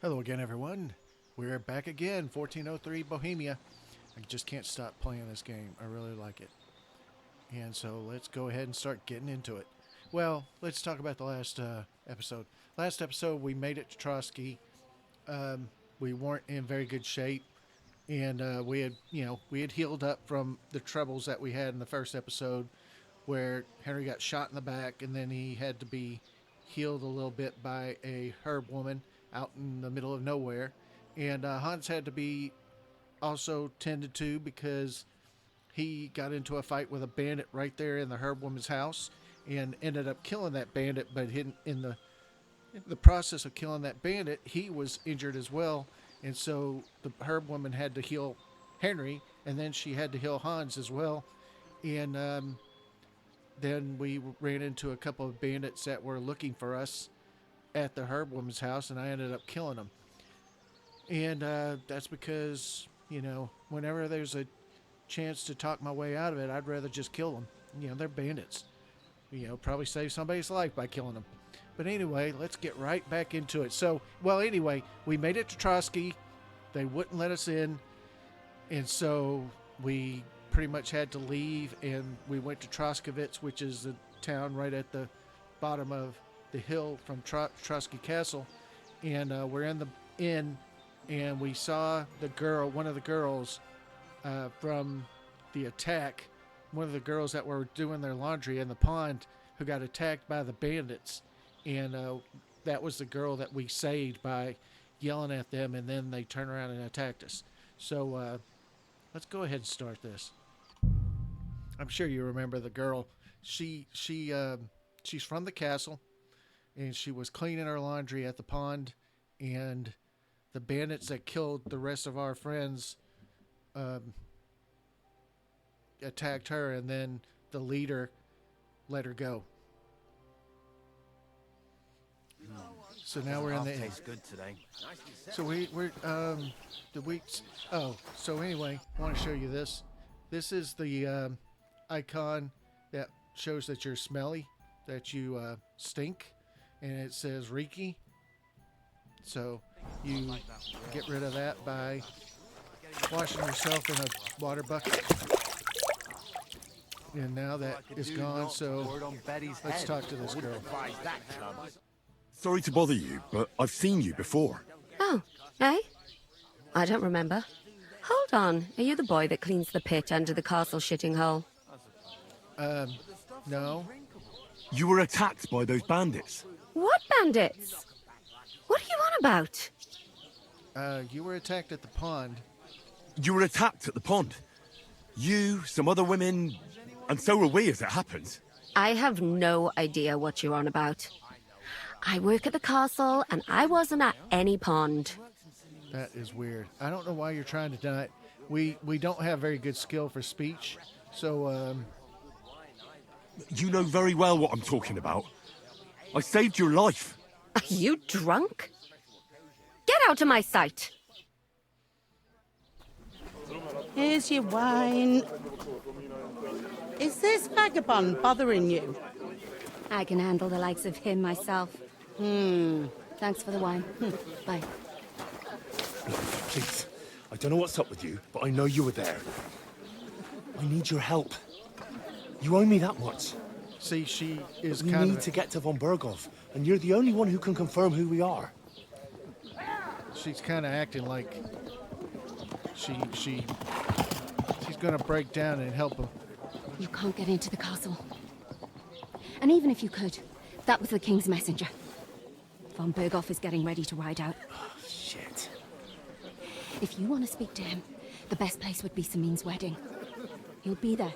Hello again, everyone. We're back again, 1403 Bohemia. I just can't stop playing this game. I really like it. And so let's go ahead and start getting into it. Well, let's talk about the last episode. Last episode, we made it to Trosky. We weren't in very good shape, and we had healed up from the troubles that we had in the first episode, where Henry got shot in the back, and then he had to be healed a little bit by a herb woman out in the middle of nowhere, and Hans had to be also tended to because he got into a fight with a bandit right there in the herb woman's house and ended up killing that bandit. But in the process of killing that bandit, he was injured as well, and so the herb woman had to heal Henry, and then she had to heal Hans as well. And then we ran into a couple of bandits that were looking for us at the herb woman's house, and I ended up killing them. And that's because, whenever there's a chance to talk my way out of it, I'd rather just kill them. They're bandits. Probably save somebody's life by killing them. But anyway, let's get right back into it. So, anyway, we made it to Trosky. They wouldn't let us in. And so we pretty much had to leave, and we went to Troskowitz, which is the town right at the bottom of the hill from Trosky Castle. And we're in the inn, and we saw one of the girls from the attack, one of the girls that were doing their laundry in the pond, who got attacked by the bandits. And that was the girl that we saved by yelling at them, and then they turned around and attacked us. So let's go ahead and start this. I'm sure you remember the girl. She's from the castle, and she was cleaning her laundry at the pond, and the bandits that killed the rest of our friends attacked her, and then the leader let her go. So now we're in the inn. Tastes good today. So we're the weeks. Oh, so anyway, I want to show you this. This is the icon that shows that you're smelly, that you stink, and it says Reiki. So you get rid of that by washing yourself in a water bucket. And now that is gone, so let's talk to this girl. Sorry to bother you, but I've seen you before. Oh, eh? I don't remember. Hold on, are you the boy that cleans the pit under the castle shitting hole? No. You were attacked by those bandits. What bandits? What are you on about? You were attacked at the pond. You were attacked at the pond. You, some other women, and so were we, as it happens. I have no idea what you're on about. I work at the castle, and I wasn't at any pond. That is weird. I don't know why you're trying to deny it. We don't have very good skill for speech, so You know very well what I'm talking about. I saved your life. Are you drunk? Get out of my sight! Here's your wine. Is this vagabond bothering you? I can handle the likes of him myself. Thanks for the wine. Bye. Please, I don't know what's up with you, but I know you were there. I need your help. You owe me that much. see, she is We kind need of... to get to von Berghoff, and you're the only one who can confirm who we are. She's kind of acting like she's going to break down and help him. You can't get into the castle. And even if you could, that was the king's messenger. Von Berghoff is getting ready to ride out. Shit. If you want to speak to him, the best place would be Samin's wedding. He'll be there.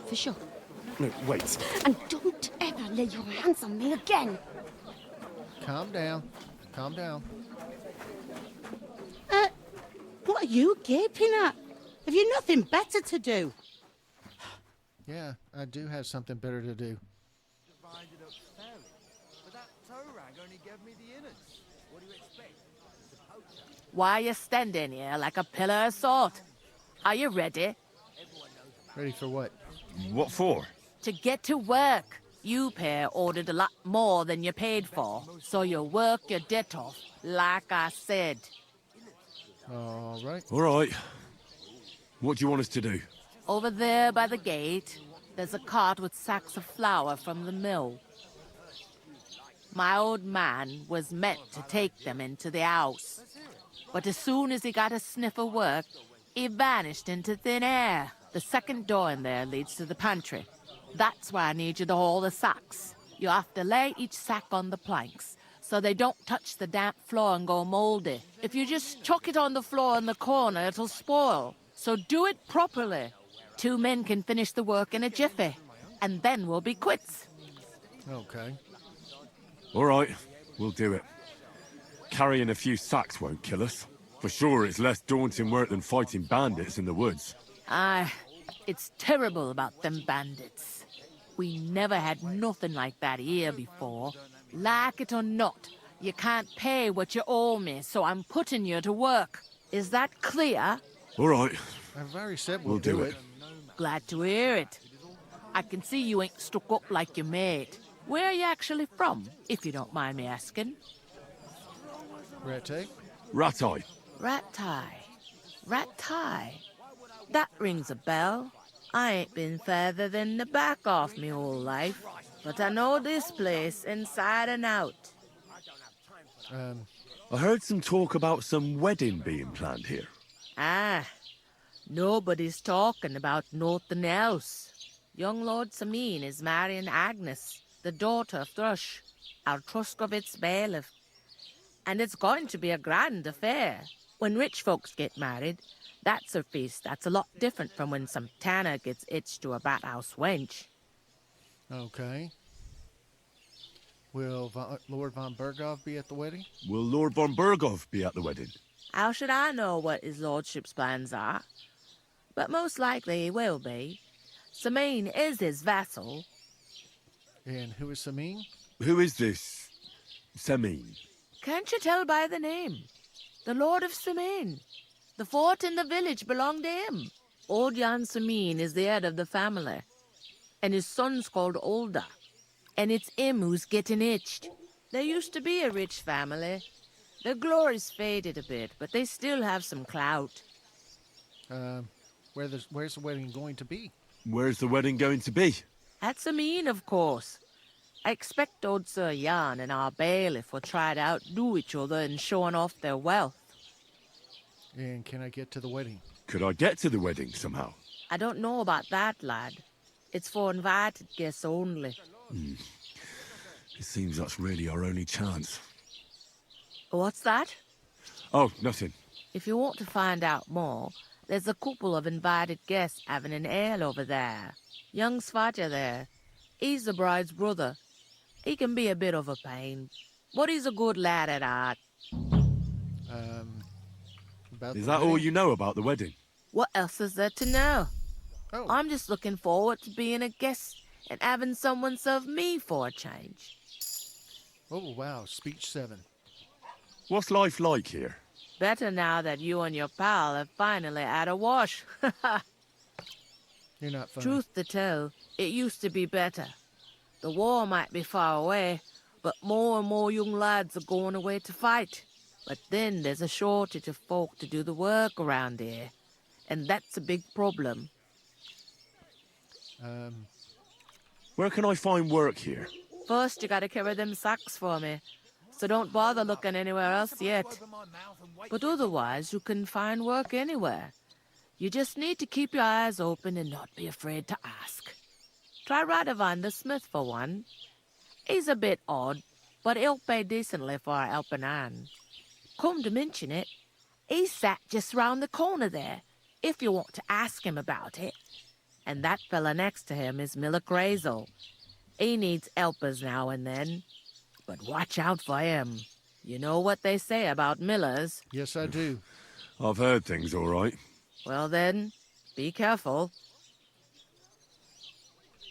For sure. No, wait. And don't ever lay your hands on me again! Calm down. Calm down. What are you gaping at? Have you nothing better to do? Yeah, I do have something better to do. Divided up fairly, but that toe rag only gave me the innards. What do you expect? Why are you standing here like a pillar of salt? Are you ready? Ready for what? What for? To get to work. You pair ordered a lot more than you paid for, so you work your debt off, like I said. All right. All right. What do you want us to do? Over there by the gate, there's a cart with sacks of flour from the mill. My old man was meant to take them into the house. But as soon as he got a sniff of work, he vanished into thin air. The second door in there leads to the pantry. That's why I need you to haul the sacks. You have to lay each sack on the planks, so they don't touch the damp floor and go moldy. If you just chuck it on the floor in the corner, it'll spoil. So do it properly. 2 men can finish the work in a jiffy, and then we'll be quits. Okay. All right, we'll do it. Carrying a few sacks won't kill us. For sure, it's less daunting work than fighting bandits in the woods. Aye, it's terrible about them bandits. We never had nothing like that here before. Like it or not, you can't pay what you owe me, so I'm putting you to work. Is that clear? All right. I've already said we'll We'll do do it. it. Glad to hear it. I can see you ain't stuck up like your mate. Where are you actually from, if you don't mind me asking? Rete? Rat-eye. Rat-tie. Rat-tie. That rings a bell. I ain't been further than the back off me whole life, but I know this place inside and out. I heard some talk about some wedding being planned here. Ah, nobody's talking about nothing else. Young Lord Sameen is marrying Agnes, the daughter of Thrush, our Troskowitz bailiff. And it's going to be a grand affair. When rich folks get married, that's a feast that's a lot different from when some tanner gets hitched to a bathouse wench. Okay. Will Lord von Berghoff be at the wedding? Will Lord von Berghoff be at the wedding? How should I know what his lordship's plans are? But most likely he will be. Sameen is his vassal. And who is Sameen? Who is this Sameen? Can't you tell by the name? The Lord of Sameen. The fort and the village belong to him. Old Jan Sameen is the head of the family, and his son's called Olda. And it's him who's getting itched. There used to be a rich family. Their glory's faded a bit, but they still have some clout. Where's the wedding going to be? Where's the wedding going to be? At Sameen, of course. I expect old Sir Jan and our bailiff will try to outdo each other in showing off their wealth. And can I get to the wedding? Could I get to the wedding somehow? I don't know about that, lad. It's for invited guests only. It seems that's really our only chance. What's that? Oh, nothing. If you want to find out more, there's a couple of invited guests having an ale over there. Young Svaja there. He's the bride's brother. He can be a bit of a pain, but he's a good lad at heart. About Is the that all wedding? you know about the wedding? What else is there to know? Oh, I'm just looking forward to being a guest and having someone serve me for a change. oh wow, speech 7. What's life like here? Better now that you and your pal have finally had a wash. You're not funny. Truth to tell, it used to be better. The war might be far away, but more and more young lads are going away to fight. But then there's a shortage of folk to do the work around here, and that's a big problem. Where can I find work here? First, you gotta carry them sacks for me, so don't bother looking anywhere else yet. But otherwise, you can find work anywhere. You just need to keep your eyes open and not be afraid to ask. Try Radovan the smith for one. He's a bit odd, but he'll pay decently for a helping hand. Come to mention it, he's sat just round the corner there, if you want to ask him about it. And that fella next to him is Miller Crazel. He needs helpers now and then, but watch out for him. You know what they say about Millers. Yes, I do. I've heard things all right. Well then, be careful.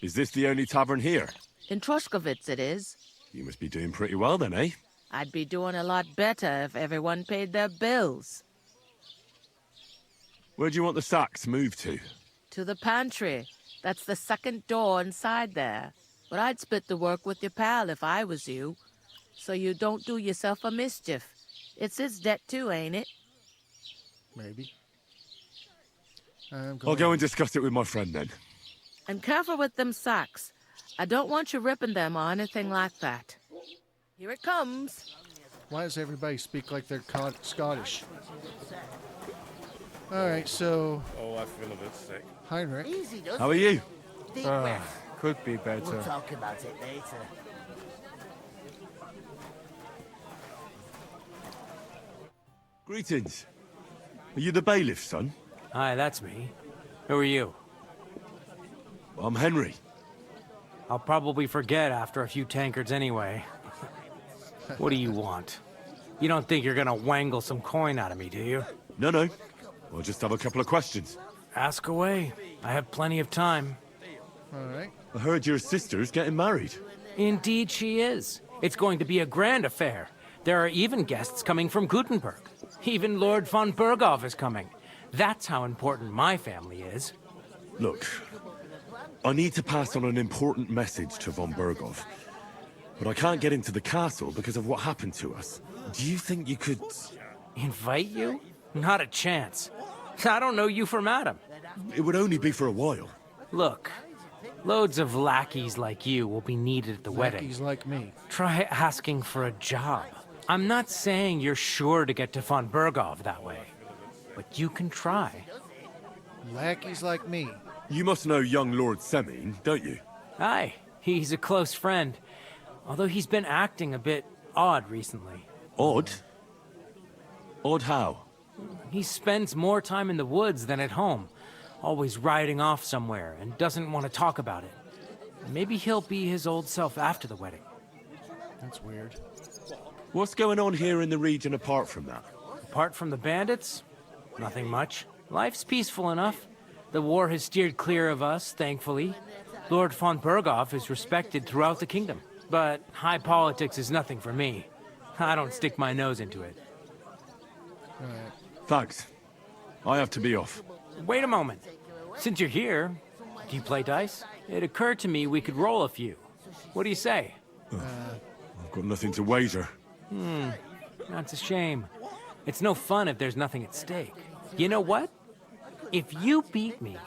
Is this the only tavern here? In Troskowitz it is. You must be doing pretty well then, eh? I'd be doing a lot better if everyone paid their bills. Where do you want the sacks moved to? To the pantry. That's the second door inside there. But I'd split the work with your pal if I was you, so you don't do yourself a mischief. It's his debt too, ain't it? Maybe. I'll go and discuss it with my friend then. And careful with them sacks. I don't want you ripping them or anything like that. Here it comes. Why does everybody speak like they're Scottish? Alright, so... Oh, I feel a bit sick. Heinrich. Easy does How are you? Deep breath. Could be better. We'll talk about it later. Greetings. Are you the bailiff, son? Hi, that's me. Who are you? I'm Henry. I'll probably forget after a few tankards anyway. What do you want? You don't think you're gonna wangle some coin out of me, do you? No. I'll just have a couple of questions. Ask away. I have plenty of time. Alright. I heard your sister's getting married. Indeed she is. It's going to be a grand affair. There are even guests coming from Gutenberg. Even Lord von Berghoff is coming. That's how important my family is. Look, I need to pass on an important message to von Berghoff. But I can't get into the castle because of what happened to us. Do you think you could... Invite you? Not a chance. I don't know you from Adam. It would only be for a while. Look, loads of lackeys like you will be needed at the wedding. Lackeys like me. Try asking for a job. I'm not saying you're sure to get to von Berghoff that way, but you can try. Lackeys like me. You must know young Lord Semine, don't you? Aye, he's a close friend, although he's been acting a bit odd recently. Odd? Odd how? He spends more time in the woods than at home, always riding off somewhere and doesn't want to talk about it. Maybe he'll be his old self after the wedding. That's weird. What's going on here in the region apart from that? Apart from the bandits, nothing much. Life's peaceful enough. The war has steered clear of us, thankfully. Lord von Berghoff is respected throughout the kingdom. But high politics is nothing for me. I don't stick my nose into it. Alright. Thanks. I have to be off. Wait a moment. Since you're here, do you play dice? It occurred to me we could roll a few. What do you say? I've got nothing to wager. That's a shame. It's no fun if there's nothing at stake. You know what? If you beat me,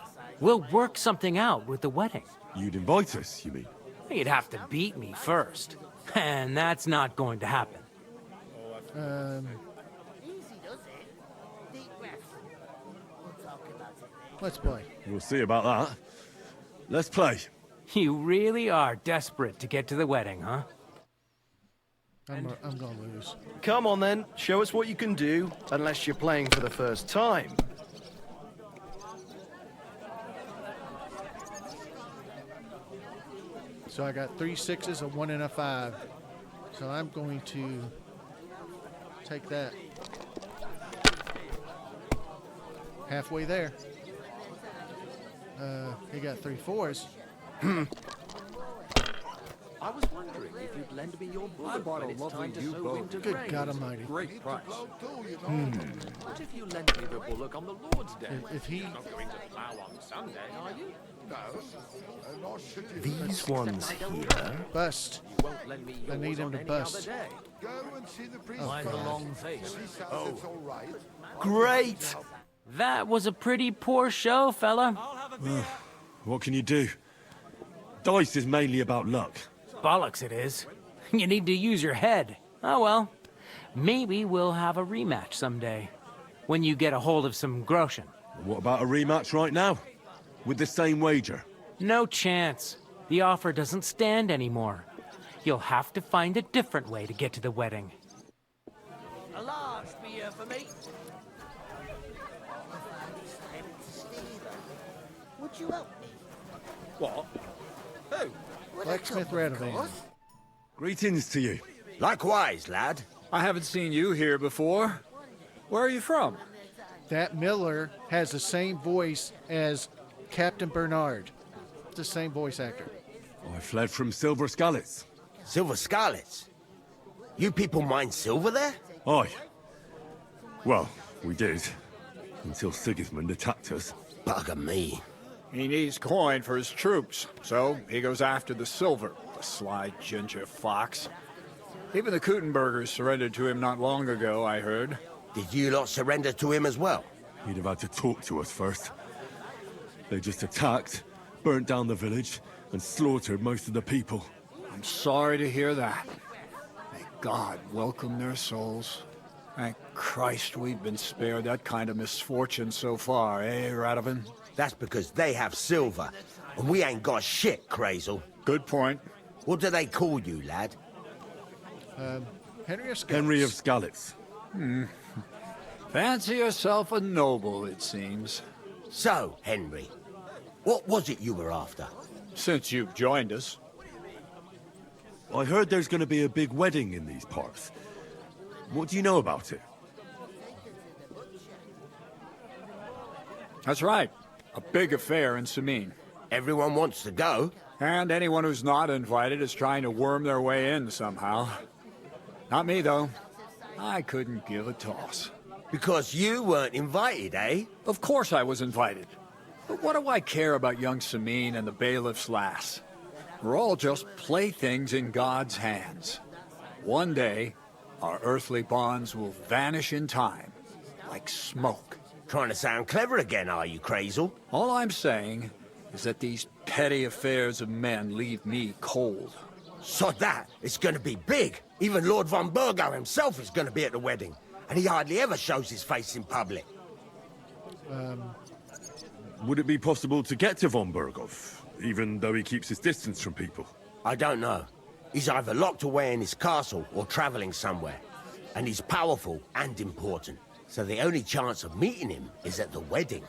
we'll work something out with the wedding. You'd invite us, you mean? You'd have to beat me first. And that's not going to happen. Easy does it. Deep breath. We'll talk about it later. Let's play. We'll see about that. Let's play. You really are desperate to get to the wedding, huh? I'm gonna lose. Come on then, show us what you can do, unless you're playing for the first time. So I got 3 6s, a 1, and a 5. So I'm going to take that. Halfway there. He got 3 4s. I was wondering if you'd lend me your bullet when it's time to sow winter Good grain. God Almighty. Great price. What if you lent me the bullock on the Lord's Day? If he Not going to plough on Sunday, are you? These ones here. bust, You won't lend me I yours need him on to any bust. other day. Oh, God. face. Great! That was a pretty poor show, fella. What can you do? Dice is mainly about luck. Bollocks it is. You need to use your head. Oh well. Maybe we'll have a rematch someday. When you get a hold of some groschen. What about a rematch right now? With the same wager? No chance. The offer doesn't stand anymore. You'll have to find a different way to get to the wedding. A large beer for me. Would you help me? What? Who? Would Blacksmith I come, of Radovan. course? Greetings to you. Likewise, lad. I haven't seen you here before. Where are you from? That Miller has the same voice as Captain Bernard. It's the same voice actor. I fled from Silver Scalets. Silver Scarlets. You people mine silver there? Aye. Well, we did. Until Sigismund attacked us. Bugger me. He needs coin for his troops, so he goes after the silver, the sly ginger fox. Even the Kuttenbergers surrendered to him not long ago, I heard. Did you lot surrender to him as well? He'd have had to talk to us first. They just attacked, burnt down the village, and slaughtered most of the people. I'm sorry to hear that. May God welcome their souls. Thank Christ we've been spared that kind of misfortune so far, eh, Radovan? That's because they have silver, and we ain't got shit, Crazel. Good point. What do they call you, lad? Henry of Skalitz. Henry of Skalitz. Fancy yourself a noble, it seems. So, Henry, what was it you were after? Since you've joined us. I heard there's going to be a big wedding in these parts. What do you know about it? That's right. A big affair in Samine. Everyone wants to go. And anyone who's not invited is trying to worm their way in somehow. Not me, though. I couldn't give a toss. Because you weren't invited, eh? Of course I was invited. But what do I care about young Samine and the bailiff's lass? We're all just playthings in God's hands. One day, our earthly bonds will vanish in time, like smoke. Trying to sound clever again, are you, Crazel? All I'm saying is that these petty affairs of men leave me cold. So that, it's gonna be big. Even Lord von Burgo himself is gonna be at the wedding. And he hardly ever shows his face in public. Would it be possible to get to von Berghoff, even though he keeps his distance from people? I don't know. He's either locked away in his castle or traveling somewhere. And he's powerful and important. So the only chance of meeting him is at the wedding.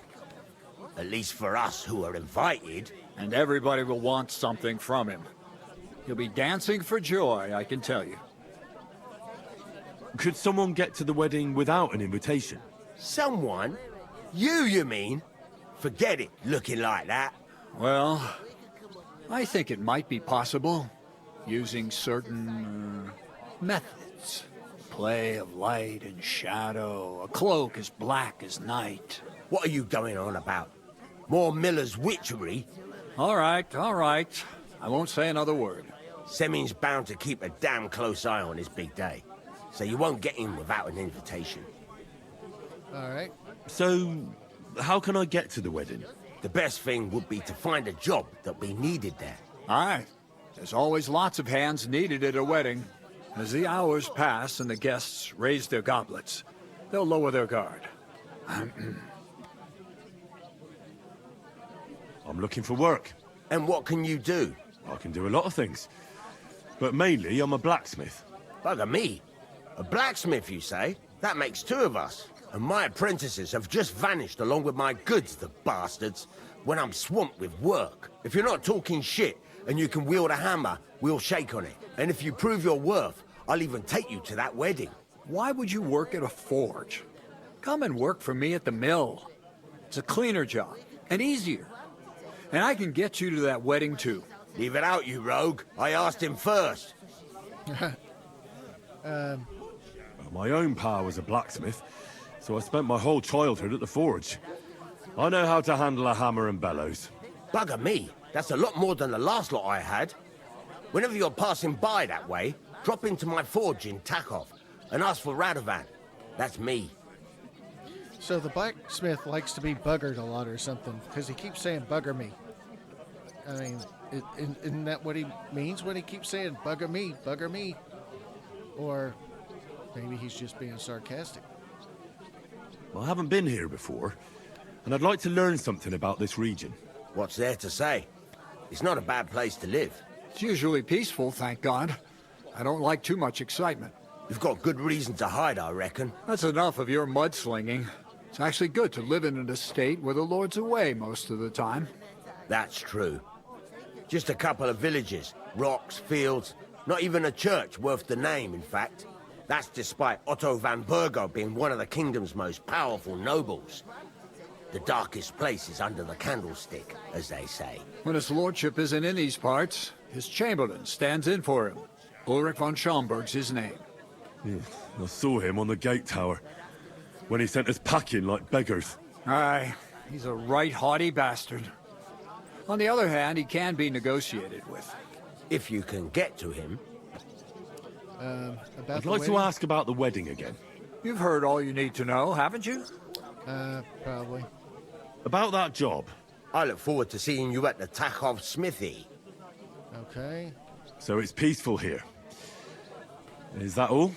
At least for us who are invited. And everybody will want something from him. He'll be dancing for joy, I can tell you. Could someone get to the wedding without an invitation? Someone? You mean? Forget it, looking like that. Well, I think it might be possible, using certain methods. Play of light and shadow, a cloak as black as night. What are you going on about? More Miller's witchery? All right. I won't say another word. Semin's bound to keep a damn close eye on his big day. So you won't get in without an invitation. All right. So, how can I get to the wedding? The best thing would be to find a job that we needed there. All right. There's always lots of hands needed at a wedding. As the hours pass and the guests raise their goblets, they'll lower their guard. I'm looking for work. And what can you do? I can do a lot of things. But mainly, I'm a blacksmith. Bugger me. A blacksmith, you say? That makes two of us. And my apprentices have just vanished along with my goods, the bastards, when I'm swamped with work. If you're not talking shit and you can wield a hammer, we'll shake on it. And if you prove your worth, I'll even take you to that wedding. Why would you work at a forge? Come and work for me at the mill. It's a cleaner job, and easier. And I can get you to that wedding, too. Leave it out, you rogue. I asked him first. My own pa was a blacksmith, so I spent my whole childhood at the forge. I know how to handle a hammer and bellows. Bugger me. That's a lot more than the last lot I had. Whenever you're passing by that way, drop into my forge in Takov and ask for Radovan. That's me. So the blacksmith likes to be buggered a lot or something, because he keeps saying bugger me. I mean, isn't that what he means when he keeps saying bugger me? Or maybe he's just being sarcastic. I haven't been here before, and I'd like to learn something about this region. What's there to say? It's not a bad place to live. It's usually peaceful, thank God. I don't like too much excitement. You've got good reason to hide, I reckon. That's enough of your mudslinging. It's actually good to live in an estate where the Lord's away most of the time. That's true. Just a couple of villages, rocks, fields, not even a church worth the name, in fact. That's despite Otto van Burgo being one of the kingdom's most powerful nobles. The darkest place is under the candlestick, as they say. When his lordship isn't in these parts, his chamberlain stands in for him. Ulrich von Schomberg's his name. Yeah, I saw him on the gate tower, when he sent us packing like beggars. Aye, he's a right haughty bastard. On the other hand, he can be negotiated with. If you can get to him. About I'd the like wedding? to ask about the wedding again. You've heard all you need to know, haven't you? Probably. About that job. I look forward to seeing you at the Takhov smithy. Okay. So it's peaceful here. Is that all?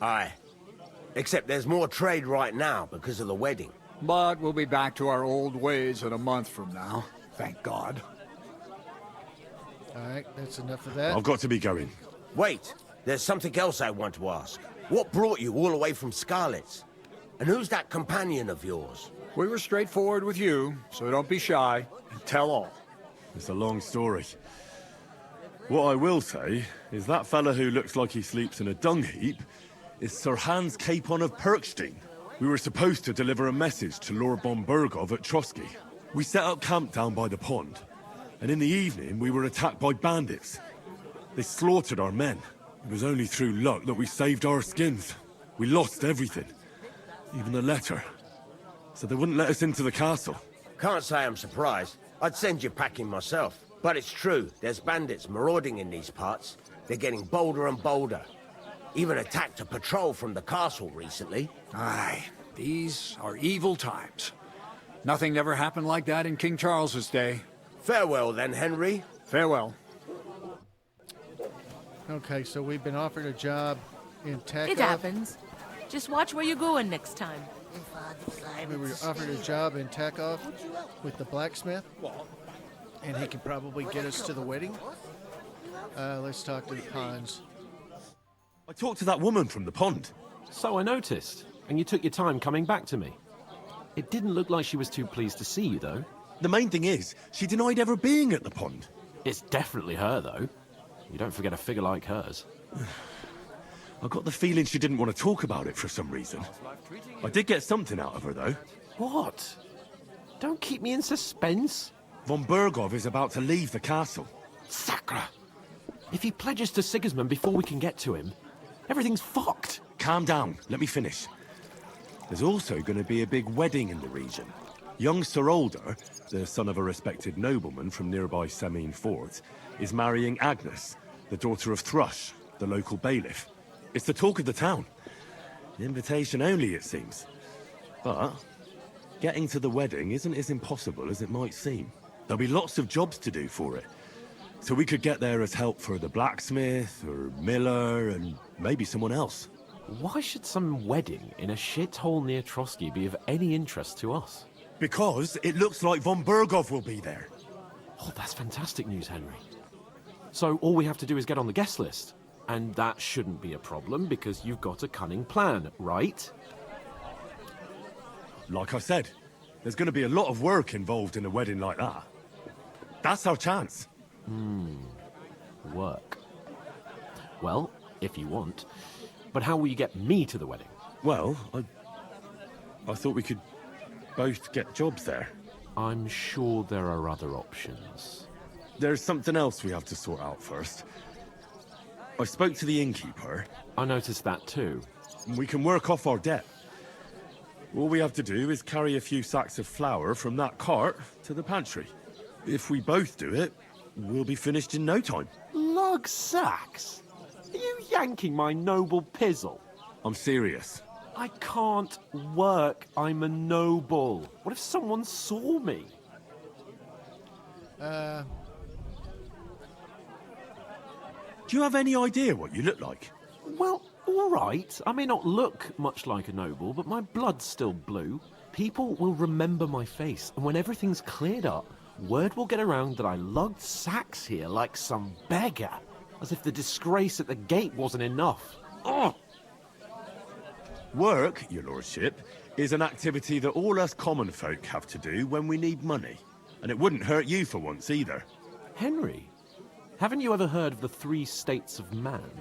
Aye. Except there's more trade right now because of the wedding. But we'll be back to our old ways in a month from now. Thank God. All right, that's enough of that. I've got to be going. Wait, there's something else I want to ask. What brought you all the way from Scarlet's? And who's that companion of yours? We were straightforward with you, so don't be shy and tell all. It's a long story. What I will say is that fella who looks like he sleeps in a dung heap is Sir Hans Capon of Perkstein. We were supposed to deliver a message to Lord von Bergov at Trosky. We set up camp down by the pond, and in the evening we were attacked by bandits. They slaughtered our men. It was only through luck that we saved our skins. We lost everything, even the letter. So they wouldn't let us into the castle. Can't say I'm surprised. I'd send you packing myself. But it's true, there's bandits marauding in these parts. They're getting bolder and bolder. Even attacked a patrol from the castle recently. Aye, these are evil times. Nothing ever happened like that in King Charles's day. Farewell then, Henry. Farewell. Okay, so we've been offered a job in Tech. It happens. Just watch where you're going next time. We were offered a job in Takov with the blacksmith, and he could probably get us to the wedding. Let's talk to the Pons. I talked to that woman from the pond. So I noticed, and you took your time coming back to me. It didn't look like she was too pleased to see you, though. The main thing is, she denied ever being at the pond. It's definitely her, though. You don't forget a figure like hers. I got the feeling she didn't want to talk about it for some reason. I did get something out of her, though. What? Don't keep me in suspense. Von Bergov is about to leave the castle. Sacre! If he pledges to Sigismund before we can get to him, everything's fucked. Calm down, let me finish. There's also going to be a big wedding in the region. Young Sir Older, the son of a respected nobleman from nearby Semine Fort, is marrying Agnes, the daughter of Thrush, the local bailiff. It's the talk of the town. Invitation only, it seems. But getting to the wedding isn't as impossible as it might seem. There'll be lots of jobs to do for it. So we could get there as help for the blacksmith, or miller, and maybe someone else. Why should some wedding in a shithole near Trosky be of any interest to us? Because it looks like von Bergov will be there. Oh, that's fantastic news, Henry. So all we have to do is get on the guest list. And that shouldn't be a problem because you've got a cunning plan, right? Like I said, there's going to be a lot of work involved in a wedding like that. That's our chance. Work. Well, if you want. But how will you get me to the wedding? Well, I thought we could both get jobs there. I'm sure there are other options. There's something else we have to sort out first. I spoke to the innkeeper. I noticed that too. We can work off our debt. All we have to do is carry a few sacks of flour from that cart to the pantry. If we both do it, we'll be finished in no time. Lug sacks? Are you yanking my noble pizzle? I'm serious. I can't work. I'm a noble. What if someone saw me? Do you have any idea what you look like? Well, all right. I may not look much like a noble, but my blood's still blue. People will remember my face, and when everything's cleared up, word will get around that I lugged sacks here like some beggar. As if the disgrace at the gate wasn't enough. Ugh! Work, your lordship, is an activity that all us common folk have to do when we need money. And it wouldn't hurt you for once either. Henry, haven't you ever heard of the 3 states of man?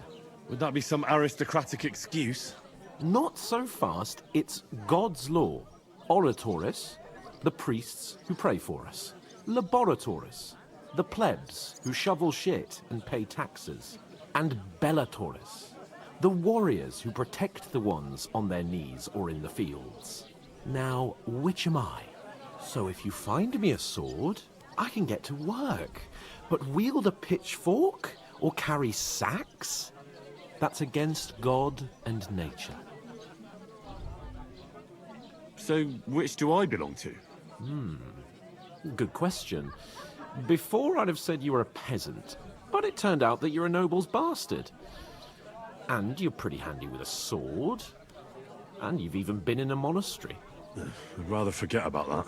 Would that be some aristocratic excuse? Not so fast. It's God's law. Oratoris, the priests who pray for us. Laboratoris, the plebs who shovel shit and pay taxes. And Bellatoris, the warriors who protect the ones on their knees or in the fields. Now, which am I? So if you find me a sword, I can get to work. But wield a pitchfork or carry sacks? That's against God and nature. So, which do I belong to? Good question. Before I'd have said you were a peasant, but it turned out that you're a noble's bastard. And you're pretty handy with a sword. And you've even been in a monastery. I'd rather forget about that.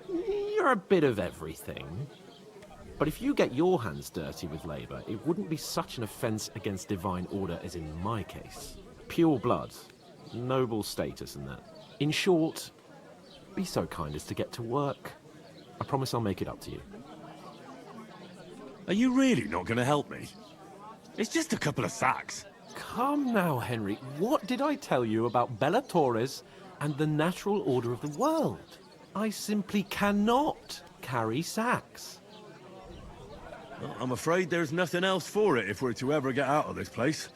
You're a bit of everything. But if you get your hands dirty with labour, it wouldn't be such an offence against divine order as in my case. Pure blood, noble status and that. In short, be so kind as to get to work. I promise I'll make it up to you. Are you really not going to help me? It's just a couple of sacks. Come now, Henry. What did I tell you about Bella Torres and the natural order of the world? I simply cannot carry sacks. Well, I'm afraid there's nothing else for it if we're to ever get out of this place.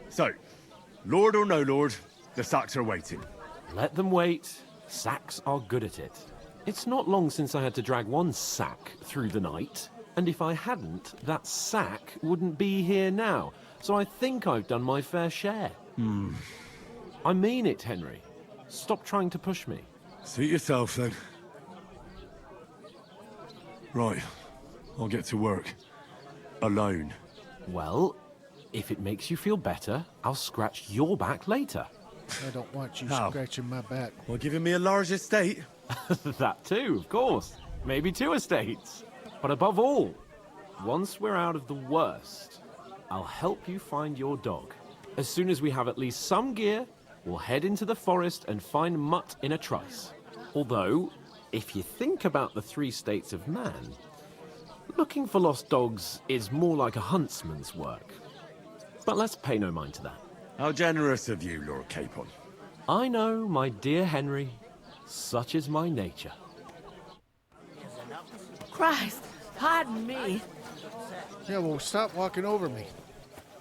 So, Lord or no Lord, the sacks are waiting. Let them wait. Sacks are good at it. It's not long since I had to drag one sack through the night, and if I hadn't, that sack wouldn't be here now. So I think I've done my fair share. I mean it, Henry. Stop trying to push me. Suit yourself, then. Right. I'll get to work. Alone. Well, if it makes you feel better, I'll scratch your back later. I don't want you How? scratching my back. Well, giving me a large estate? That too, of course. Maybe 2 estates. But above all, once we're out of the worst, I'll help you find your dog. As soon as we have at least some gear, we'll head into the forest and find Mutt in a trice. Although, if you think about the 3 states of man, looking for lost dogs is more like a huntsman's work. But let's pay no mind to that. How generous of you, Lord Capon. I know, my dear Henry. Such is my nature. Christ, pardon me. Yeah, well, stop walking over me.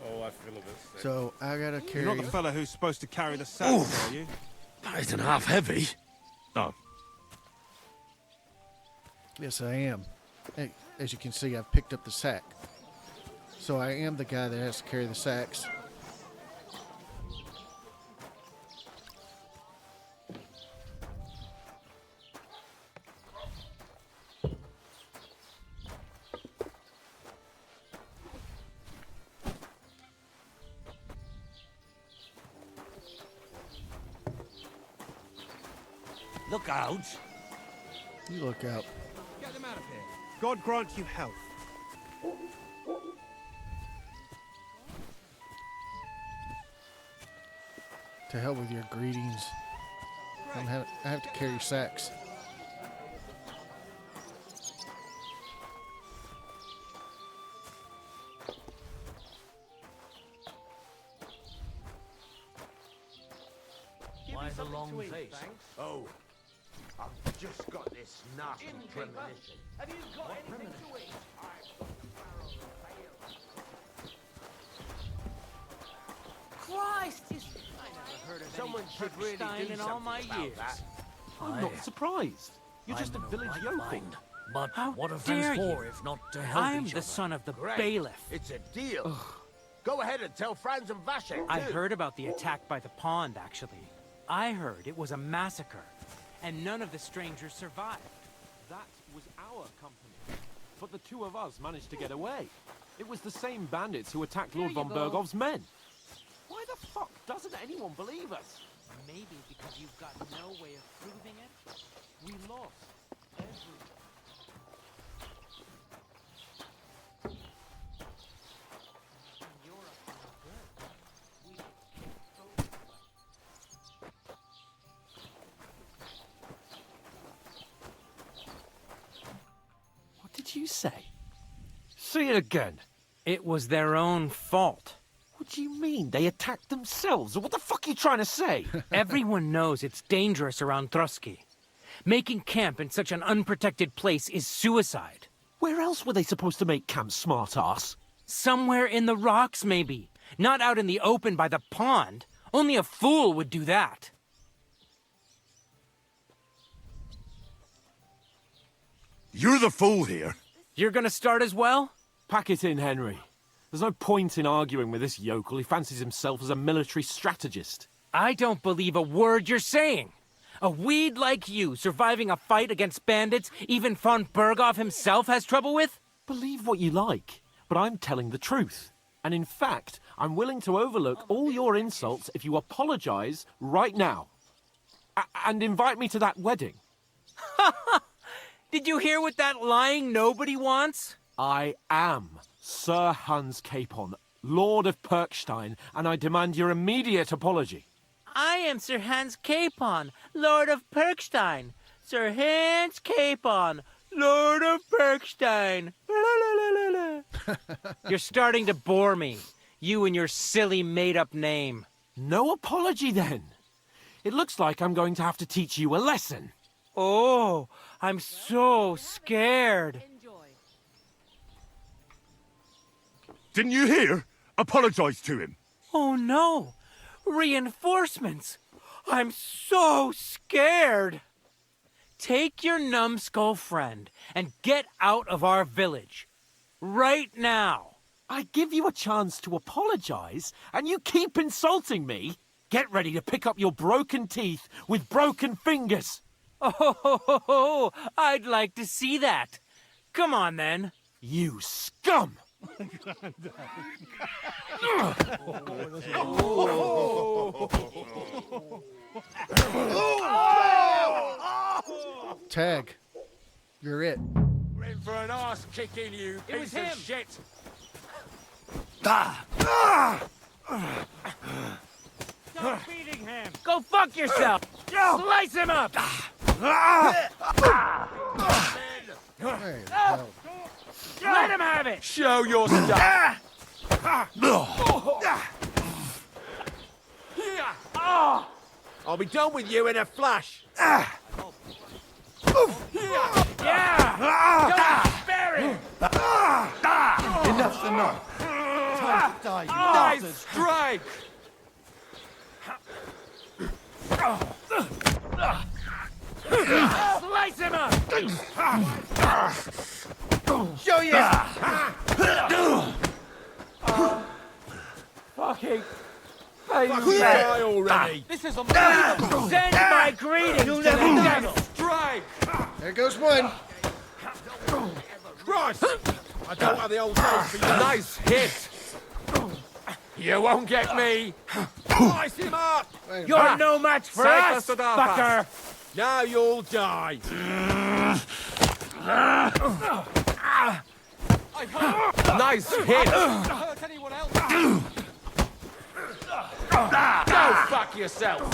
Oh, I feel a bit sick. So I gotta carry. You're not the fella who's supposed to carry the sacks, are you? That isn't half heavy. Oh. Yes, I am. Hey, as you can see, I've picked up the sack. So I am the guy that has to carry the sacks. Look out! You look out. Get them out of here. God grant you health. To hell with your greetings. I have to carry sacks. Why the long face? Oh, I've just got this nasty premonition. Have you got anything to eat? Christ, is Someone should really Stein do in something all my about years. that. I'm not surprised. You're just a village yokel. But How what are dare friends for you? if not to help I'm each the other? son of the Great. bailiff. It's a deal. Go ahead and tell Franz and Vashek, too. I heard about the attack by the pond, actually. I heard it was a massacre, and none of the strangers survived. That was our company. But the 2 of us managed to get away. It was the same bandits who attacked Lord von Bergov's men. Why the fuck doesn't anyone believe us? Maybe because you've got no way of proving it. We lost everything. You're up to no good. We should kick over. What did you say? Say it again. It was their own fault. What do you mean? They attacked themselves? What the fuck are you trying to say? Everyone knows it's dangerous around Trosky. Making camp in such an unprotected place is suicide. Where else were they supposed to make camp, smart-ass? Somewhere in the rocks, maybe. Not out in the open by the pond. Only a fool would do that. You're the fool here. You're gonna start as well? Pack it in, Henry. There's no point in arguing with this yokel. He fancies himself as a military strategist. I don't believe a word you're saying. A weed like you surviving a fight against bandits even von Berghoff himself has trouble with? Believe what you like, but I'm telling the truth. And in fact, I'm willing to overlook all your insults if you apologize right now. And invite me to that wedding. Did you hear what that lying nobody wants? I am Sir Hans Capon, Lord of Perkstein, and I demand your immediate apology. I am Sir Hans Capon, Lord of Perkstein. Sir Hans Capon, Lord of Perkstein. You're starting to bore me. You and your silly made-up name. No apology, then. It looks like I'm going to have to teach you a lesson. Oh, I'm so scared. Didn't you hear? Apologize to him. Oh no! Reinforcements! I'm so scared! Take your numbskull friend and get out of our village. Right now! I give you a chance to apologize, and you keep insulting me? Get ready to pick up your broken teeth with broken fingers. Oh, I'd like to see that. Come on, then. You scum! Tag, you're it. We're in for an arse kicking, you piece of shit. Stop beating him! Go fuck yourself! Slice him up! Hey, hell. Let him have it! Show your stuff. I'll be done with you in a flash. Yeah! Don't spare him! Enough's enough. Time to die, you Nice bastard. strike. Slice him up! Show you. Fucking... Die already. This is unbelievable! Send my greetings to the devil! Strike. There goes one. Christ. I don't have the old days for you. Nice hit. You won't get me. Slice him up. You're no match for us, fucker! Now you'll die. Nice hit. Hurt anyone else? Go fuck yourself.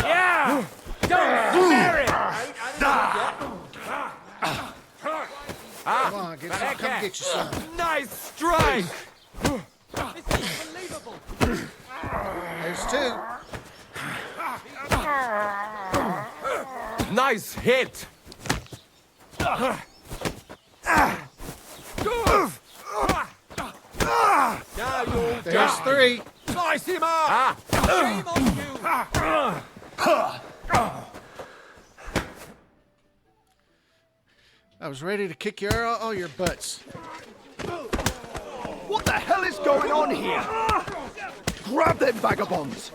Yeah! Don't spare it! Come on, come get your son. Nice strike. There's two. Nice hit. Now you'll There's die. three. Slice him up. Shame on you. I was ready to kick all your butts. What the hell is going on here? Grab them vagabonds.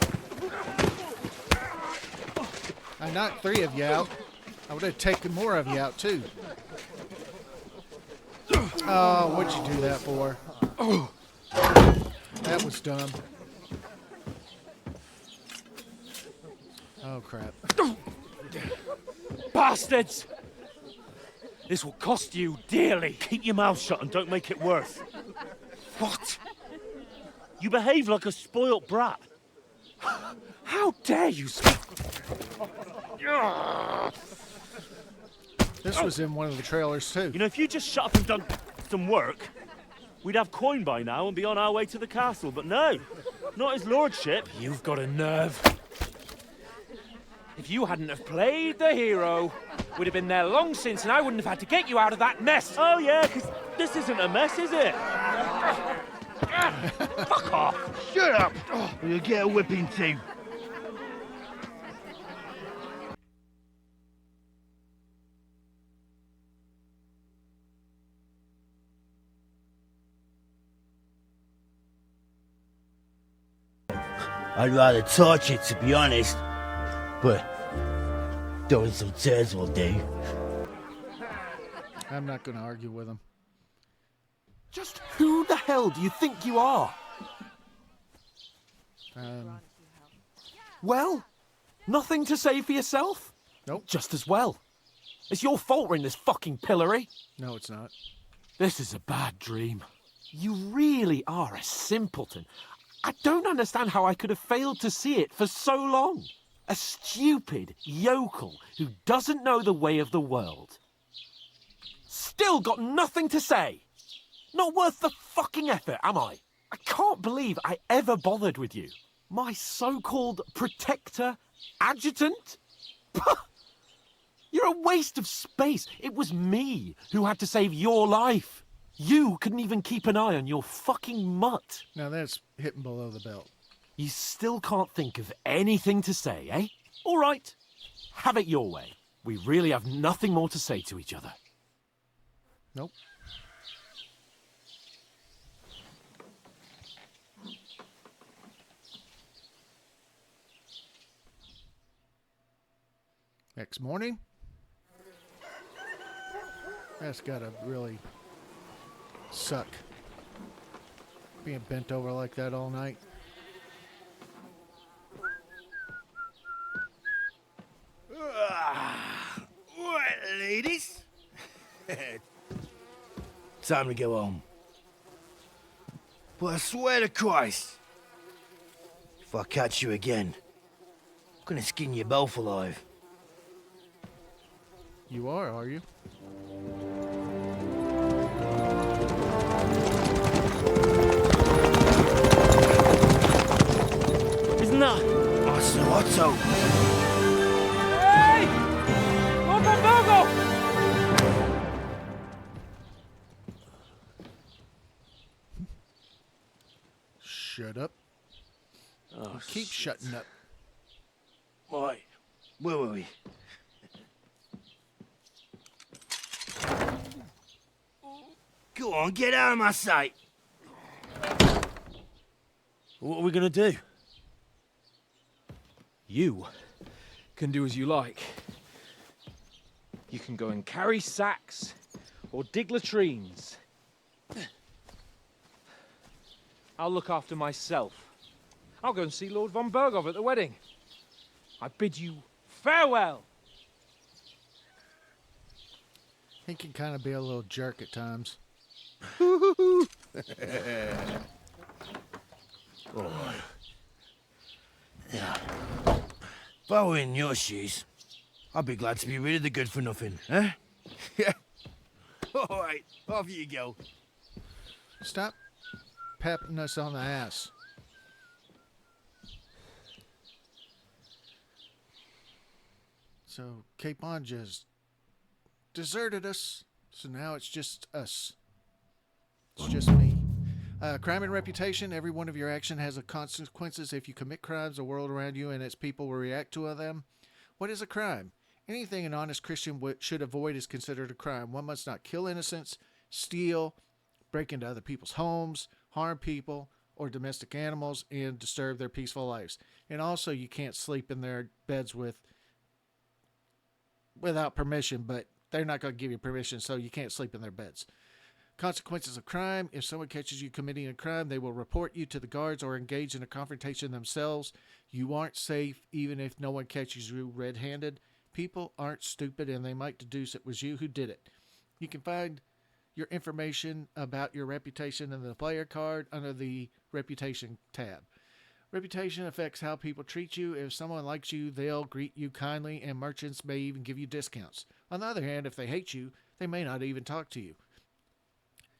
I knocked three of you out. I would have taken more of you out, too. Oh, what'd you do that for? That was dumb. Oh, crap. Bastards! This will cost you dearly. Keep your mouth shut and don't make it worse. What? You behave like a spoilt brat. How dare you speak? This was in one of the trailers, too. You know, if you just shut up and done some work, we'd have coin by now and be on our way to the castle. But no, not his lordship. You've got a nerve. If you hadn't have played the hero, we'd have been there long since and I wouldn't have had to get you out of that mess. Oh, yeah, because this isn't a mess, is it? Fuck off. Shut up, or you'll get a whipping too. I'd rather torture, to be honest. But throwing some tears will do. I'm not going to argue with him. Just who the hell do you think you are? Well, nothing to say for yourself? Nope. Just as well. It's your fault we're in this fucking pillory. No, it's not. This is a bad dream. You really are a simpleton. I don't understand how I could have failed to see it for so long. A stupid yokel who doesn't know the way of the world. Still got nothing to say. Not worth the fucking effort, am I? I can't believe I ever bothered with you. My so-called protector, adjutant? You're a waste of space. It was me who had to save your life. You couldn't even keep an eye on your fucking mutt. Now that's hitting below the belt. You still can't think of anything to say, eh? All right. Have it your way. We really have nothing more to say to each other. Nope. Next morning. That's gotta really suck. Being bent over like that all night. Right, ladies. Time to go home. But I swear to Christ, if I catch you again, I'm gonna skin you both alive. You are you? Isn't that? Otto. Hey! Lord von Berghoff! Shut up. Oh, keep shutting up. Right. Where were we? Go on, get out of my sight. What are we gonna do? You can do as you like. You can go and carry sacks or dig latrines. I'll look after myself. I'll go and see Lord von Berghoff at the wedding. I bid you farewell. He can kind of be a little jerk at times. Oh. Yeah. If I were in your shoes, I'd be glad to be rid of the good for nothing, eh? Yeah. All right, off you go. Stop patting us on the ass. So Capon just deserted us, so now it's just us. It's just me. Crime and reputation. Every one of your actions has a consequences. If you commit crimes, the world around you and its people will react to them. What is a crime? Anything an honest Christian should avoid is considered a crime. One must not kill innocents, steal, break into other people's homes, harm people or domestic animals, and disturb their peaceful lives. And also, you can't sleep in their beds without permission, but they're not going to give you permission, so you can't sleep in their beds. Consequences of crime. If someone catches you committing a crime, they will report you to the guards or engage in a confrontation themselves. You aren't safe even if no one catches you red-handed. People aren't stupid, and they might deduce it was you who did it. You can find your information about your reputation in the player card under the Reputation tab. Reputation affects how people treat you. If someone likes you, they'll greet you kindly, and merchants may even give you discounts. On the other hand, if they hate you, they may not even talk to you.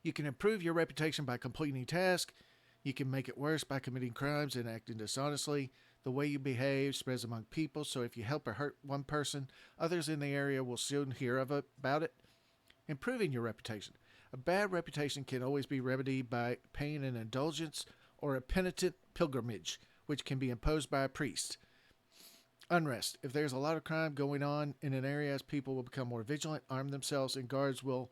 You can improve your reputation by completing tasks. You can make it worse by committing crimes and acting dishonestly. The way you behave spreads among people, so if you help or hurt one person, others in the area will soon hear about it. Improving your reputation. A bad reputation can always be remedied by paying an indulgence or a penitent pilgrimage, which can be imposed by a priest. Unrest. If there's a lot of crime going on in an area, people will become more vigilant, arm themselves, and guards will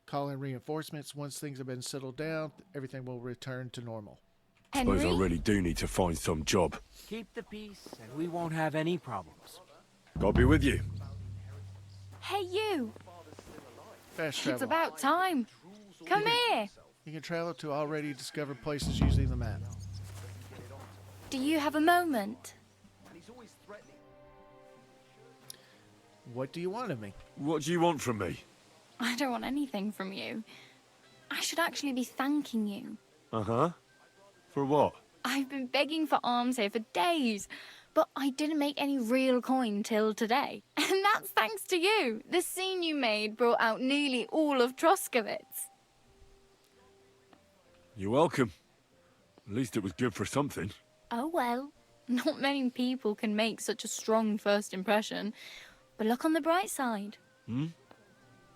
call in reinforcements. Once things have been settled down, everything will return to normal. Suppose I Henry? really do need to find some job. Keep the peace, and we won't have any problems. God be with you. Hey, you! Fast It's travel. about time. Come here! You can travel to already discovered places using the map. Do you have a moment? What do you want of me? What do you want from me? I don't want anything from you. I should actually be thanking you. Uh-huh. For what? I've been begging for alms here for days, but I didn't make any real coin till today. And that's thanks to you. The scene you made brought out nearly all of Troskowitz. You're welcome. At least it was good for something. Oh well, not many people can make such a strong first impression. But look on the bright side.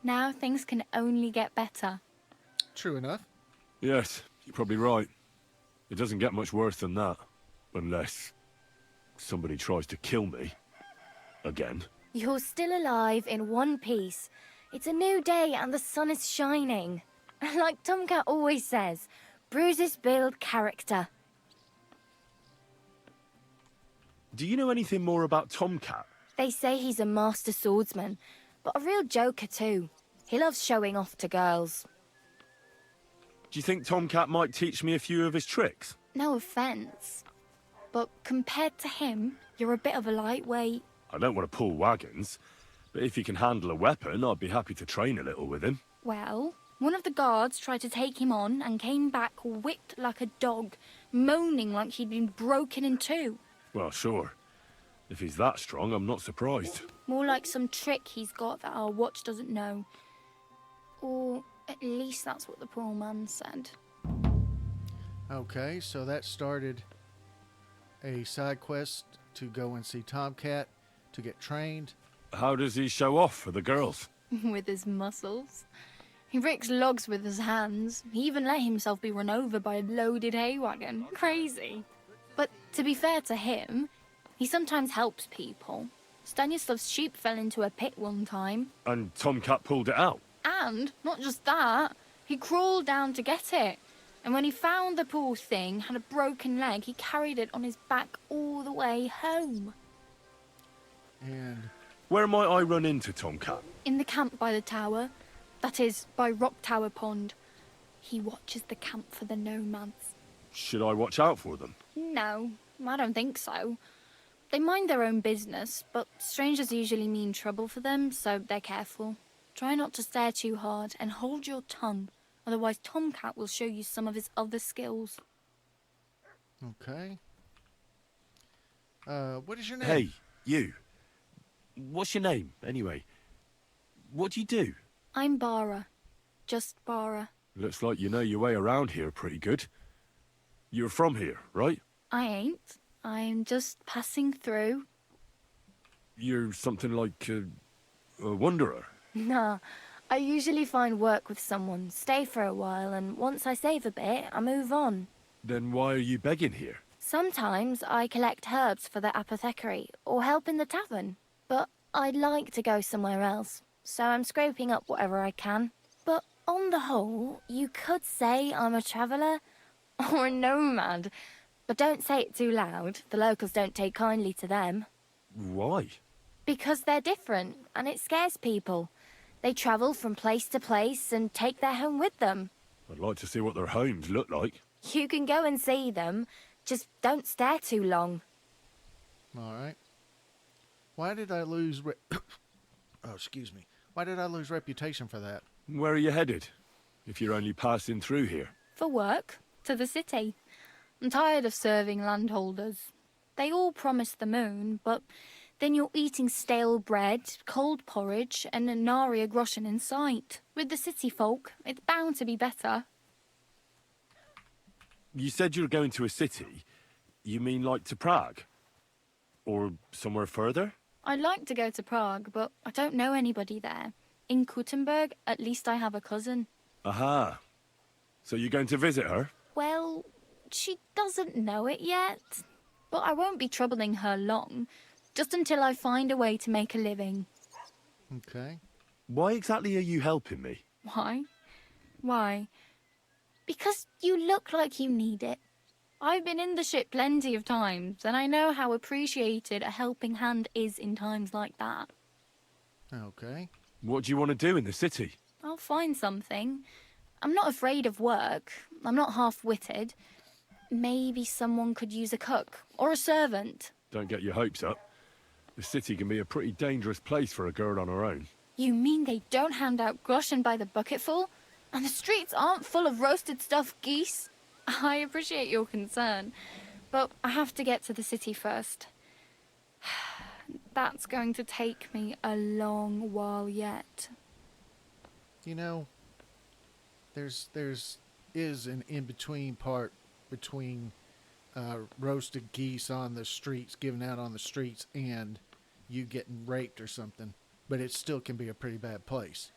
Now things can only get better. True enough. Yes, you're probably right. It doesn't get much worse than that. Unless somebody tries to kill me. Again. You're still alive in one piece. It's a new day and the sun is shining. Like Tomcat always says, bruises build character. Do you know anything more about Tomcat? They say he's a master swordsman, but a real joker too. He loves showing off to girls. Do you think Tomcat might teach me a few of his tricks? No offence, but compared to him, you're a bit of a lightweight. I don't want to pull wagons, but if he can handle a weapon, I'd be happy to train a little with him. Well, one of the guards tried to take him on and came back whipped like a dog, moaning like he'd been broken in two. Well, sure. If he's that strong, I'm not surprised. More like some trick he's got that our watch doesn't know. Or at least that's what the poor man said. Okay, so that started a side quest to go and see Tomcat to get trained. How does he show off for the girls? With his muscles. He ricks logs with his hands. He even let himself be run over by a loaded hay wagon. Crazy. But to be fair to him, he sometimes helps people. Stanislav's sheep fell into a pit one time. And Tomcat pulled it out? And, not just that, he crawled down to get it. And when he found the poor thing had a broken leg, he carried it on his back all the way home. And where might I run into Tomcat? In the camp by the tower. That is, by Rock Tower Pond. He watches the camp for the nomads. Should I watch out for them? No, I don't think so. They mind their own business, but strangers usually mean trouble for them, so they're careful. Try not to stare too hard and hold your tongue, otherwise Tomcat will show you some of his other skills. okay. What is your name? Hey, you. What's your name, anyway? What do you do? I'm Bara. Just Bara. Looks like you know your way around here pretty good. You're from here, right? I ain't. I'm just passing through. You're something like a wanderer. Nah, I usually find work with someone, stay for a while, and once I save a bit, I move on. Then why are you begging here? Sometimes I collect herbs for the apothecary, or help in the tavern. But I'd like to go somewhere else, so I'm scraping up whatever I can. But on the whole, you could say I'm a traveller, or a nomad. But don't say it too loud, the locals don't take kindly to them. Why? Because they're different, and it scares people. They travel from place to place and take their home with them. I'd like to see what their homes look like. You can go and see them, just don't stare too long. All right. Why did I lose oh, excuse me. Why did I lose reputation for that? Where are you headed, if you're only passing through here? For work, to the city. I'm tired of serving landholders. They all promise the moon, but then you're eating stale bread, cold porridge, and a nary a groschen in sight. With the city folk, it's bound to be better. You said you're going to a city. You mean like to Prague? Or somewhere further? I'd like to go to Prague, but I don't know anybody there. In Kuttenberg, at least I have a cousin. Aha. So you're going to visit her? Well, she doesn't know it yet. But I won't be troubling her long, just until I find a way to make a living. Okay. Why exactly are you helping me? Why? Why? Because you look like you need it. I've been in the ship plenty of times, and I know how appreciated a helping hand is in times like that. Okay. What do you want to do in the city? I'll find something. I'm not afraid of work. I'm not half-witted. Maybe someone could use a cook or a servant. Don't get your hopes up. The city can be a pretty dangerous place for a girl on her own. You mean they don't hand out groschen by the bucketful? And the streets aren't full of roasted stuffed geese? I appreciate your concern, but I have to get to the city first. That's going to take me a long while yet. You know, there's an in-between part between roasted geese on the streets, given out on the streets, and you getting raped or something. But it still can be a pretty bad place.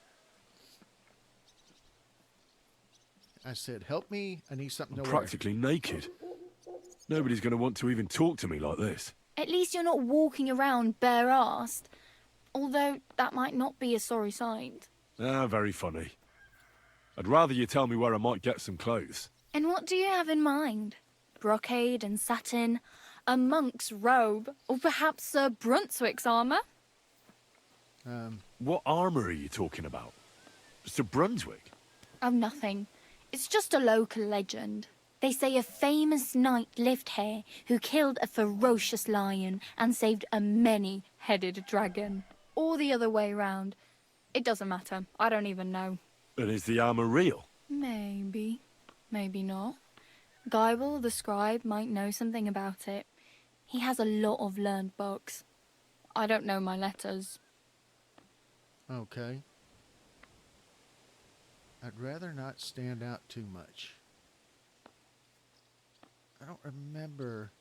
I said, help me. I need something to wear. Practically naked. Nobody's going to want to even talk to me like this. At least you're not walking around bare-assed. Although that might not be a sorry sight. Ah, very funny. I'd rather you tell me where I might get some clothes. And what do you have in mind? Brocade and satin, a monk's robe, or perhaps Sir Brunswick's armour? What armour are you talking about? Sir Brunswick? Oh, nothing. It's just a local legend. They say a famous knight lived here who killed a ferocious lion and saved a many-headed dragon. Or the other way round. It doesn't matter. I don't even know. And is the armour real? Maybe. Maybe not. Geibel, the scribe, might know something about it. He has a lot of learned books. I don't know my letters. Okay. I'd rather not stand out too much. I don't remember.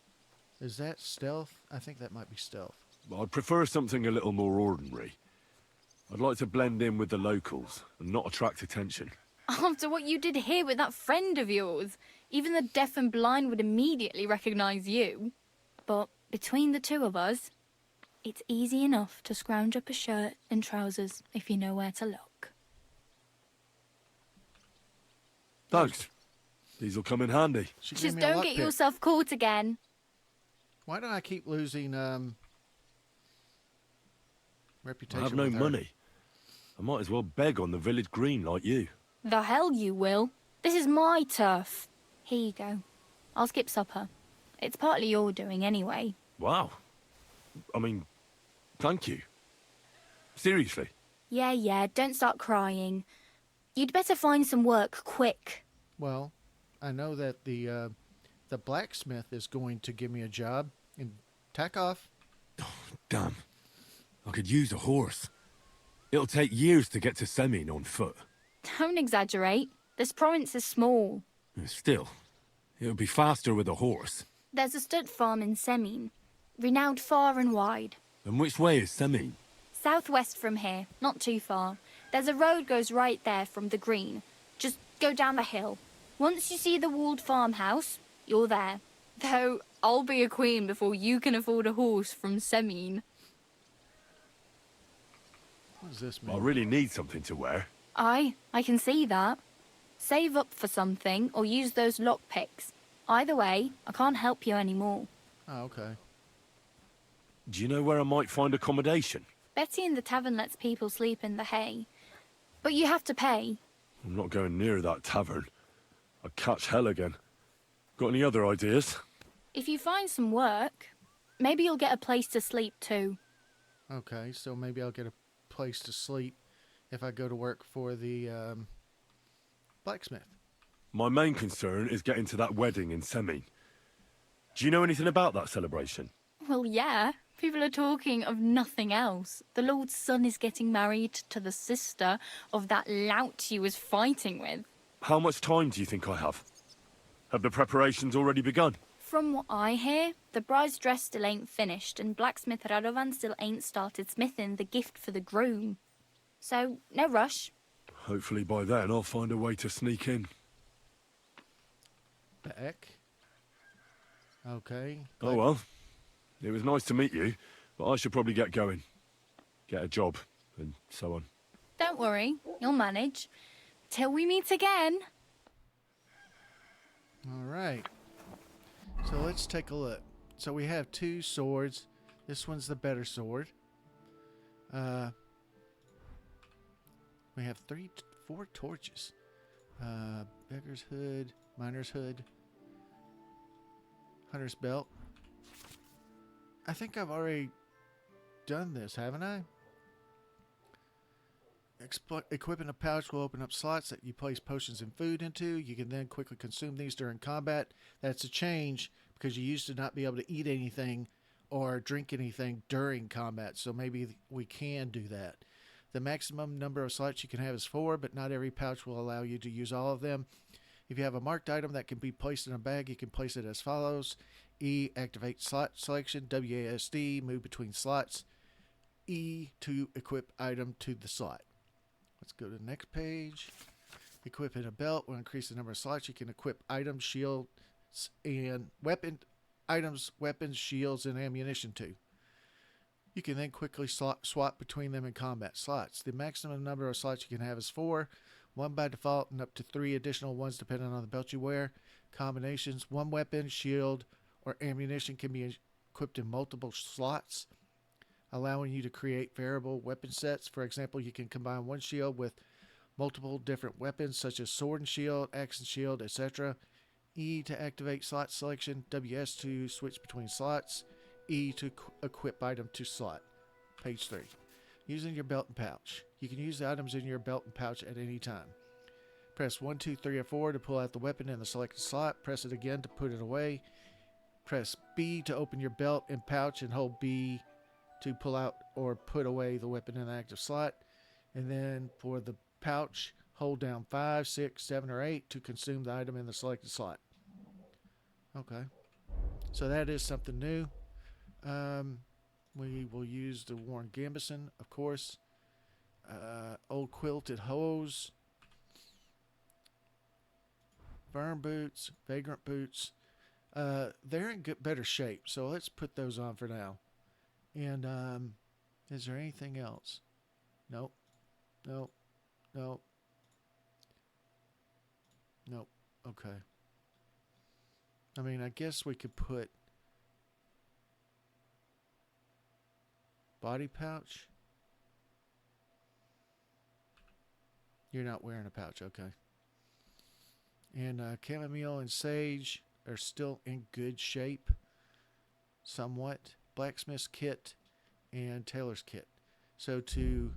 Is that stealth? I think that might be stealth. I'd prefer something a little more ordinary. I'd like to blend in with the locals and not attract attention. After what you did here with that friend of yours, even the deaf and blind would immediately recognize you. But between the two of us, it's easy enough to scrounge up a shirt and trousers if you know where to look. Thanks. These'll come in handy. Just don't get yourself caught again. Why do I keep losing reputation? I have no with her? money. I might as well beg on the village green like you. The hell you will. This is my turf. Here you go. I'll skip supper. It's partly your doing anyway. Wow. I mean, thank you. Seriously. Yeah, don't start crying. You'd better find some work quick. Well, I know that the blacksmith is going to give me a job in Takov. Damn. I could use a horse. It'll take years to get to Semin on foot. Don't exaggerate. This province is small. Still, it'll be faster with a horse. There's a stud farm in Semin, renowned far and wide. And which way is Semin? Southwest from here, not too far. There's a road goes right there from the green. Just go down the hill. Once you see the walled farmhouse, you're there. Though, I'll be a queen before you can afford a horse from Semin. What does this mean? I really need something to wear. I can see that. Save up for something or use those lockpicks. Either way, I can't help you anymore. Oh, okay. Do you know where I might find accommodation? Betty in the tavern lets people sleep in the hay. But you have to pay. I'm not going near that tavern. I'd catch hell again. Got any other ideas? If you find some work, maybe you'll get a place to sleep too. Okay, so maybe I'll get a place to sleep if I go to work for the blacksmith. My main concern is getting to that wedding in Semin. Do you know anything about that celebration? Well, yeah. People are talking of nothing else. The Lord's son is getting married to the sister of that lout he was fighting with. How much time do you think I have? Have the preparations already begun? From what I hear, the bride's dress still ain't finished, and blacksmith Radovan still ain't started smithing the gift for the groom. So, no rush. Hopefully by then I'll find a way to sneak in. Beck. Okay. Oh well. It was nice to meet you, but I should probably get going. Get a job, and so on. Don't worry, you'll manage. Till we meet again. All right. So let's take a look. So we have 2 swords. This one's the better sword. We have 4 torches. Beggar's hood, miner's hood, hunter's belt. I think I've already done this, haven't I? Equipping a pouch will open up slots that you place potions and food into. You can then quickly consume these during combat. That's a change because you used to not be able to eat anything or drink anything during combat. So maybe we can do that. The maximum number of slots you can have is 4, but not every pouch will allow you to use all of them. If you have a marked item that can be placed in a bag, you can place it as follows. E, activate slot selection. WASD, move between slots. E, to equip item to the slot. Let's go to the next page. Equipping a belt will increase the number of slots you can equip items, shields, and weapons, shields, and ammunition to. You can then quickly swap between them in combat slots. The maximum number of slots you can have is 4, 1 by default, and up to 3 additional ones depending on the belt you wear. Combinations: 1 weapon, shield, or ammunition can be equipped in multiple slots, allowing you to create variable weapon sets. For example, you can combine 1 shield with multiple different weapons such as sword and shield, axe and shield, etc. E to activate slot selection. WS to switch between slots. E to equip item to slot. Page 3. Using your belt and pouch. You can use the items in your belt and pouch at any time. Press 1, 2, 3, or 4 to pull out the weapon in the selected slot. Press it again to put it away. Press B to open your belt and pouch and hold B to pull out or put away the weapon in the active slot. And then for the pouch, hold down 5, 6, 7, or 8 to consume the item in the selected slot. Okay. So that is something new. We will use the worn gambeson, of course. Old quilted hose. Firm boots, vagrant boots. They're in better shape, so let's put those on for now. And is there anything else? Nope. Nope. Nope. Nope. Okay. I mean, I guess we could put body pouch. You're not wearing a pouch, okay. And chamomile and sage are still in good shape, somewhat. Blacksmith's kit and tailor's kit. So to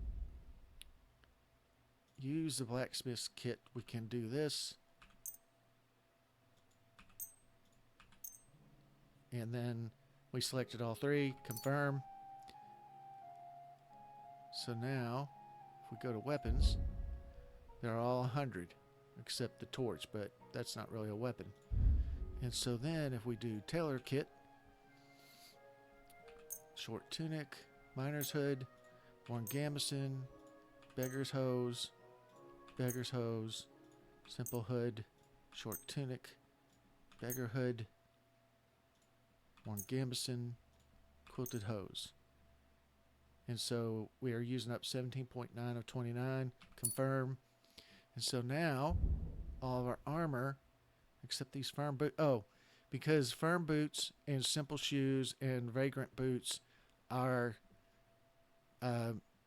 use the blacksmith's kit, we can do this. And then we selected all 3, confirm. So now, if we go to weapons, they're all 100, except the torch, but that's not really a weapon. And so then, if we do tailor kit, short tunic, miner's hood, worn gambeson, beggar's hose, simple hood, short tunic, beggar hood, worn gambeson, quilted hose. And so we are using up 17.9 of 29. Confirm. And so now all of our armor, except these firm boots. Oh, because firm boots and simple shoes and vagrant boots are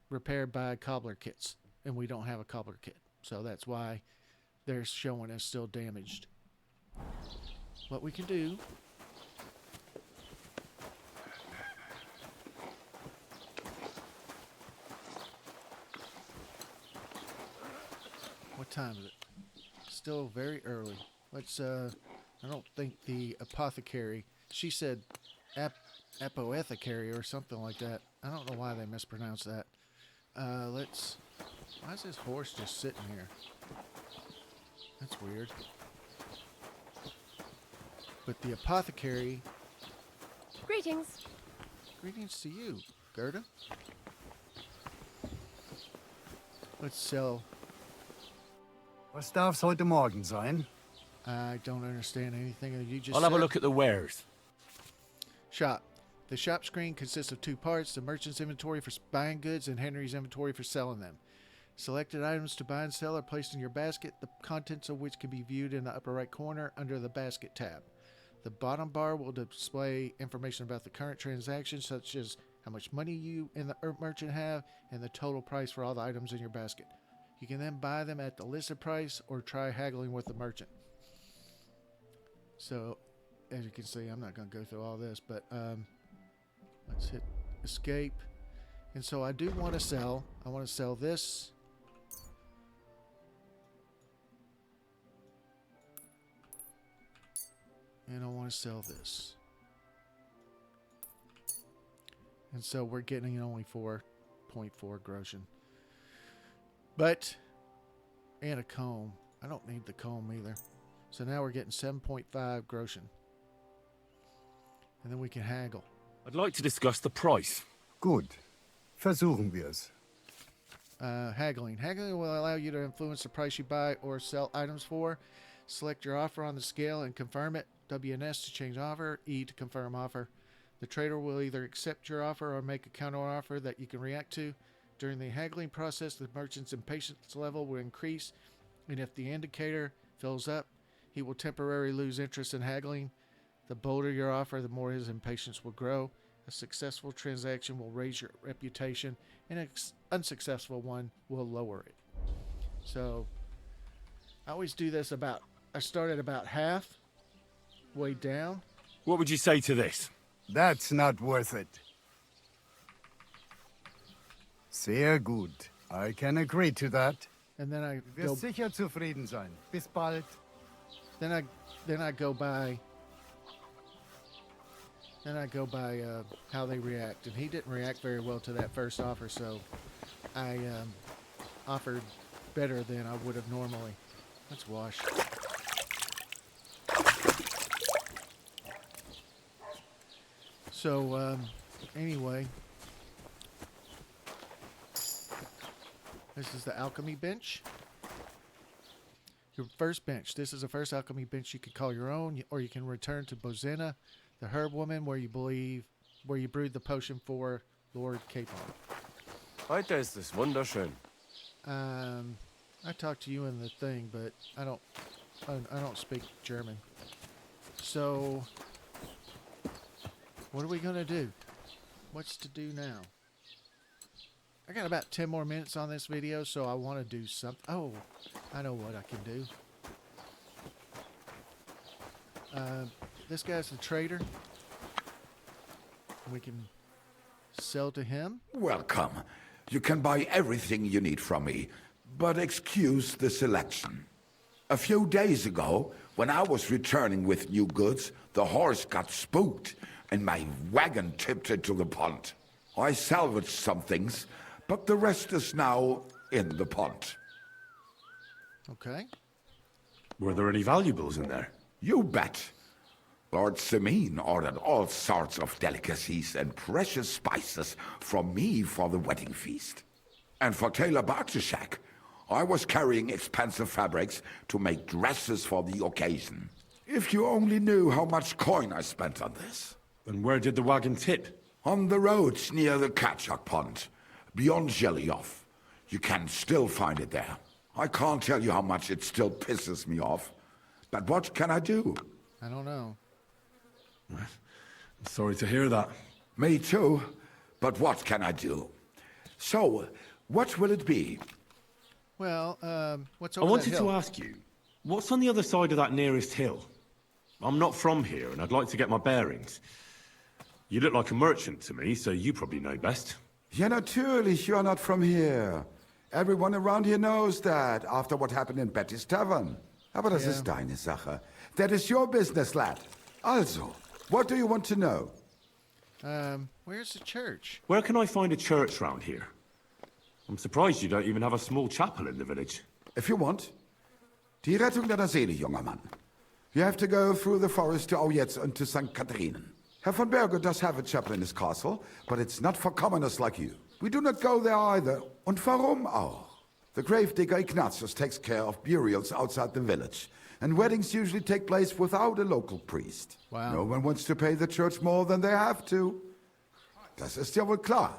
repaired by cobbler kits. And we don't have a cobbler kit. So that's why they're showing as still damaged. What we can do... What time is it? Still very early. Let's, I don't think the apothecary, she said apothecary or something like that. I don't know why they mispronounced that. Why is this horse just sitting here? That's weird. But the apothecary... Greetings. Greetings to you, Gerda. Let's sell... Was darf's heute Morgen sein? I don't understand anything that you just I'll said. have a look at the wares. Shop. The shop screen consists of 2 parts, the merchant's inventory for buying goods and Henry's inventory for selling them. Selected items to buy and sell are placed in your basket, the contents of which can be viewed in the upper right corner under the basket tab. The bottom bar will display information about the current transaction, such as how much money you and the merchant have and the total price for all the items in your basket. You can then buy them at the listed price or try haggling with the merchant. So, as you can see, I'm not going to go through all this, but let's hit escape. And so I do want to sell. I want to sell this. And I want to sell this. And so we're getting only 4.4 groschen. But, and a comb. I don't need the comb either. So now we're getting 7.5 groschen. And then we can haggle. I'd like to discuss the price. Gut. Versuchen wir's. Haggling. Haggling will allow you to influence the price you buy or sell items for. Select your offer on the scale and confirm it. WNS to change offer. E to confirm offer. The trader will either accept your offer or make a counter offer that you can react to. During the haggling process, the merchant's impatience level will increase, and if the indicator fills up, he will temporarily lose interest in haggling. The bolder your offer, the more his impatience will grow. A successful transaction will raise your reputation, and an unsuccessful one will lower it. So, I always do this I start at about half, way down. What would you say to this? That's not worth it. Sehr gut. I can agree to that. And then I Du wirst sicher zufrieden sein. Bis bald. Then I go by how they react, and he didn't react very well to that first offer, so I offered better than I would have normally. Let's wash. So anyway, this is the alchemy bench. Your first bench. This is the first alchemy bench you could call your own, or you can return to Bozena, the herb woman, where you brewed the potion for Lord Capon. Heute ist es wunderschön. I talked to you in the thing, but I don't speak German. So, what are we gonna do? What's to do now? I got about 10 more minutes on this video, so I want to do something. Oh, I know what I can do. This guy's the trader. We can sell to him. Welcome. You can buy everything you need from me, but excuse the selection. A few days ago, when I was returning with new goods, the horse got spooked and my wagon tipped into the pond. I salvaged some things, but the rest is now in the pond. Okay. Were there any valuables in there? You bet. Lord Semin ordered all sorts of delicacies and precious spices from me for the wedding feast. And for Taylor Bartishak, I was carrying expensive fabrics to make dresses for the occasion. If you only knew how much coin I spent on this. And where did the wagon tip? On the roads near the Katchak Pond, beyond Zhelyov. You can still find it there. I can't tell you how much it still pisses me off. But what can I do? I don't know. I'm sorry to hear that. Me too. But what can I do? So, what will it be? Well, what's I over wanted that hill? to ask you, what's on the other side of that nearest hill? I'm not from here, and I'd like to get my bearings. You look like a merchant to me, so you probably know best. Ja, natürlich, you're not from here. Everyone around here knows that, after what happened in Betty's Tavern. Aber das ist deine Sache. That is your business, lad. Also, what do you want to know? Where's the church? Where can I find a church round here? I'm surprised you don't even have a small chapel in the village. If you want. Die Rettung deiner Seele, junger Mann. You have to go through the forest to Aujetz and to St. Catherine. Herr von Berger does have a chapel in his castle, but it's not for commoners like you. We do not go there either. Und warum auch? The gravedigger Ignatius takes care of burials outside the village, and weddings usually take place without a local priest. Wow. No one wants to pay the church more than they have to. Das ist ja wohl klar.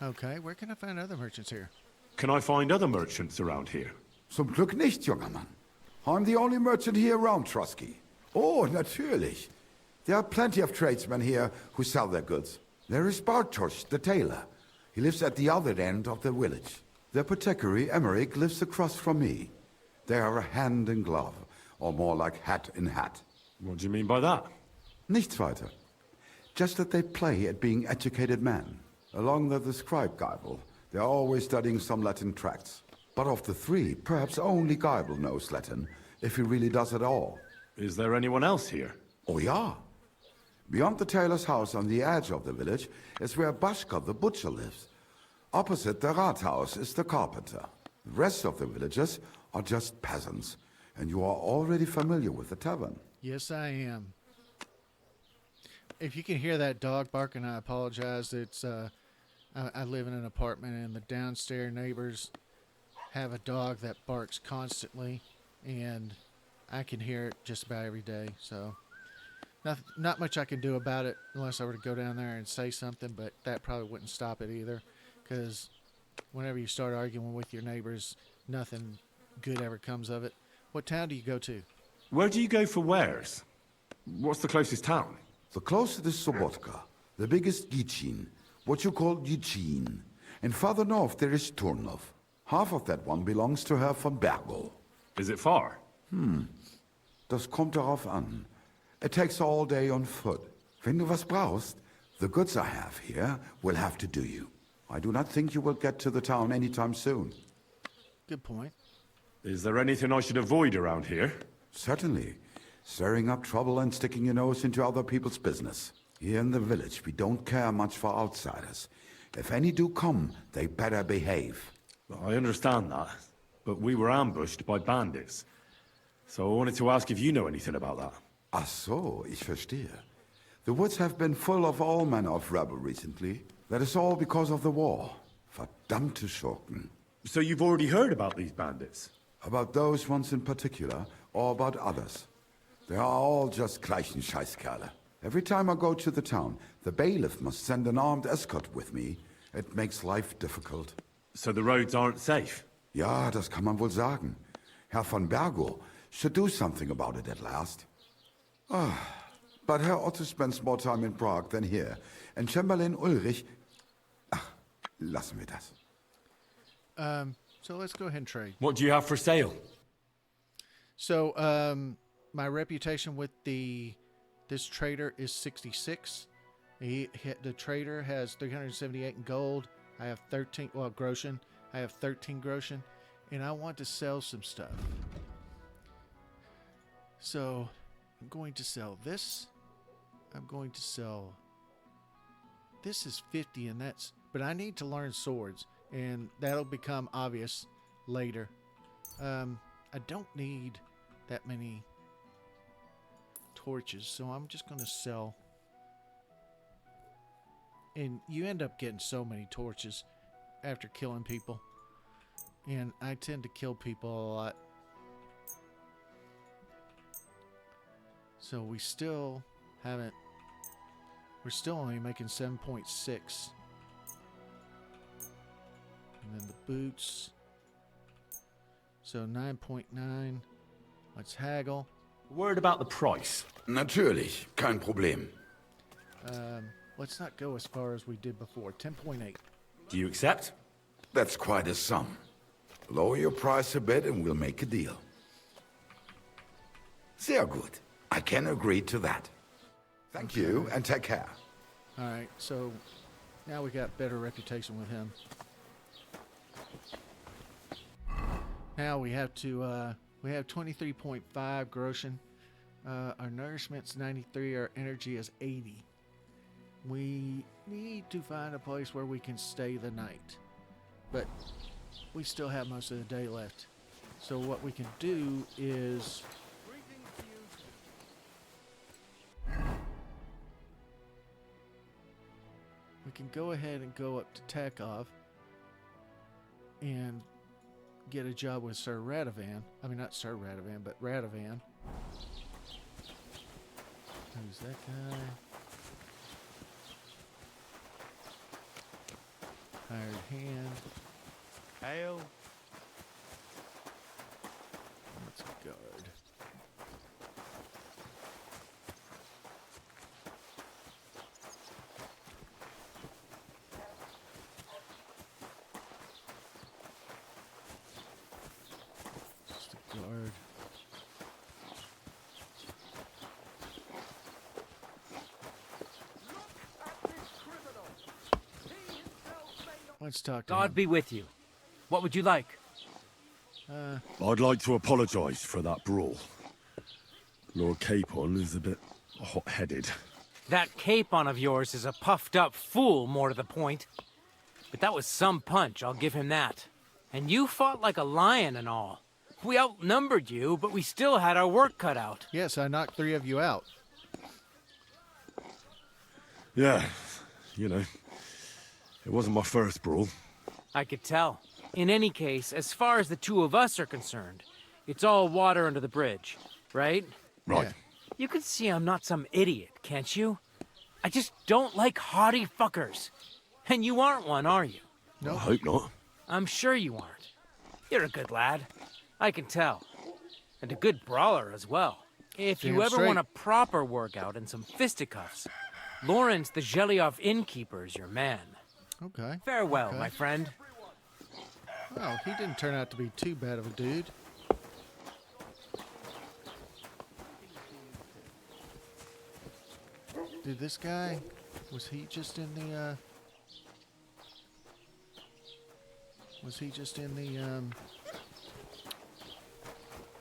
Okay, where can I find other merchants here? Can I find other merchants around here? Zum Glück nicht, junger Mann. I'm the only merchant here around, Trosky. Oh, natürlich. There are plenty of tradesmen here who sell their goods. There is Bartosz, the tailor. He lives at the other end of the village. The apothecary, Emmerich, lives across from me. They are hand in glove, or more like hat in hat. What do you mean by that? Nichts weiter. Just that they play at being educated men. Along with the scribe Geibel, they are always studying some Latin tracts. But of the three, perhaps only Geibel knows Latin, if he really does at all. Is there anyone else here? Oh, yeah. Beyond the tailor's house on the edge of the village is where Bashka the butcher lives. Opposite the Rathaus is the carpenter. The rest of the villagers are just peasants, and you are already familiar with the tavern. Yes, I am. If you can hear that dog barking, I apologize. It's I live in an apartment, and the downstairs neighbors have a dog that barks constantly, and I can hear it just about every day. So not much I can do about it unless I were to go down there and say something, but that probably wouldn't stop it either, because whenever you start arguing with your neighbors, nothing good ever comes of it. What town do you go to? Where do you go for wares? What's the closest town? The closest is Sobotka, the biggest Gichin, what you call Gichin. And farther north there is Turnov. Half of that one belongs to Herr von Bergo. Is it far? Das kommt darauf an. It takes all day on foot. Wenn du was brauchst, the goods I have here will have to do you. I do not think you will get to the town anytime soon. Good point. Is there anything I should avoid around here? Certainly. Stirring up trouble and sticking your nose into other people's business. Here in the village, we don't care much for outsiders. If any do come, they better behave. I understand that, but we were ambushed by bandits. So I wanted to ask if you know anything about that. Ach so, ich verstehe. The woods have been full of all manner of rebel recently. That is all because of the war. Verdammte Schurken. So you've already heard about these bandits? About those ones in particular, or about others. They are all just gleichen Scheißkerle. Every time I go to the town, the bailiff must send an armed escort with me. It makes life difficult. So the roads aren't safe? Ja, das kann man wohl sagen. Herr von Bergo should do something about it at last. But Herr Otto spends more time in Prague than here. And Chamberlain Ulrich... lassen wir das. So let's go ahead and trade. What do you have for sale? So, my reputation with this trader is 66. The trader has 378 in gold. I have 13, well, groschen. I have 13 groschen, and I want to sell some stuff. So, I'm going to sell this. I'm going to sell... This is 50, and that's... But I need to learn swords, and that'll become obvious later. I don't need that many torches, so I'm just going to sell. And you end up getting so many torches after killing people. And I tend to kill people a lot. So we still haven't... We're still only making 7.6. And then the boots. So 9.9. Let's haggle. Word about the price. Natürlich, kein Problem. Let's not go as far as we did before. 10.8. Do you accept? That's quite a sum. Lower your price a bit and we'll make a deal. Sehr gut. I can agree to that. Thank you, and take care. Alright, so now we got better reputation with him. Now we have to, we have 23.5 groschen. Our nourishment's 93, our energy is 80. We need to find a place where we can stay the night. But we still have most of the day left. So what we can do is... we can go ahead and go up to Takov and get a job with Sir Radovan. I mean, not Sir Radovan, but Radovan. Who's that guy? Hired hand. Hail. Let's guard. Let's talk to God him. be with you. What would you like? I'd like to apologise for that brawl. Lord Capon is a bit hot-headed. That capon of yours is a puffed-up fool, more to the point. But that was some punch, I'll give him that. And you fought like a lion and all. We outnumbered you, but we still had our work cut out. Yes, I knocked 3 of you out. Yeah, you know, it wasn't my first brawl. I could tell. In any case, as far as the 2 of us are concerned, it's all water under the bridge, right? Right. Yeah. You can see I'm not some idiot, can't you? I just don't like haughty fuckers. And you aren't one, are you? No. I hope not. I'm sure you aren't. You're a good lad. I can tell. And a good brawler as well. If you Damn ever straight. want a proper workout and some fisticuffs, Lawrence the Gelioff innkeeper is your man. Okay. Farewell, Okay. my friend. Well, he didn't turn out to be too bad of a dude. Dude, this guy, was he just in the,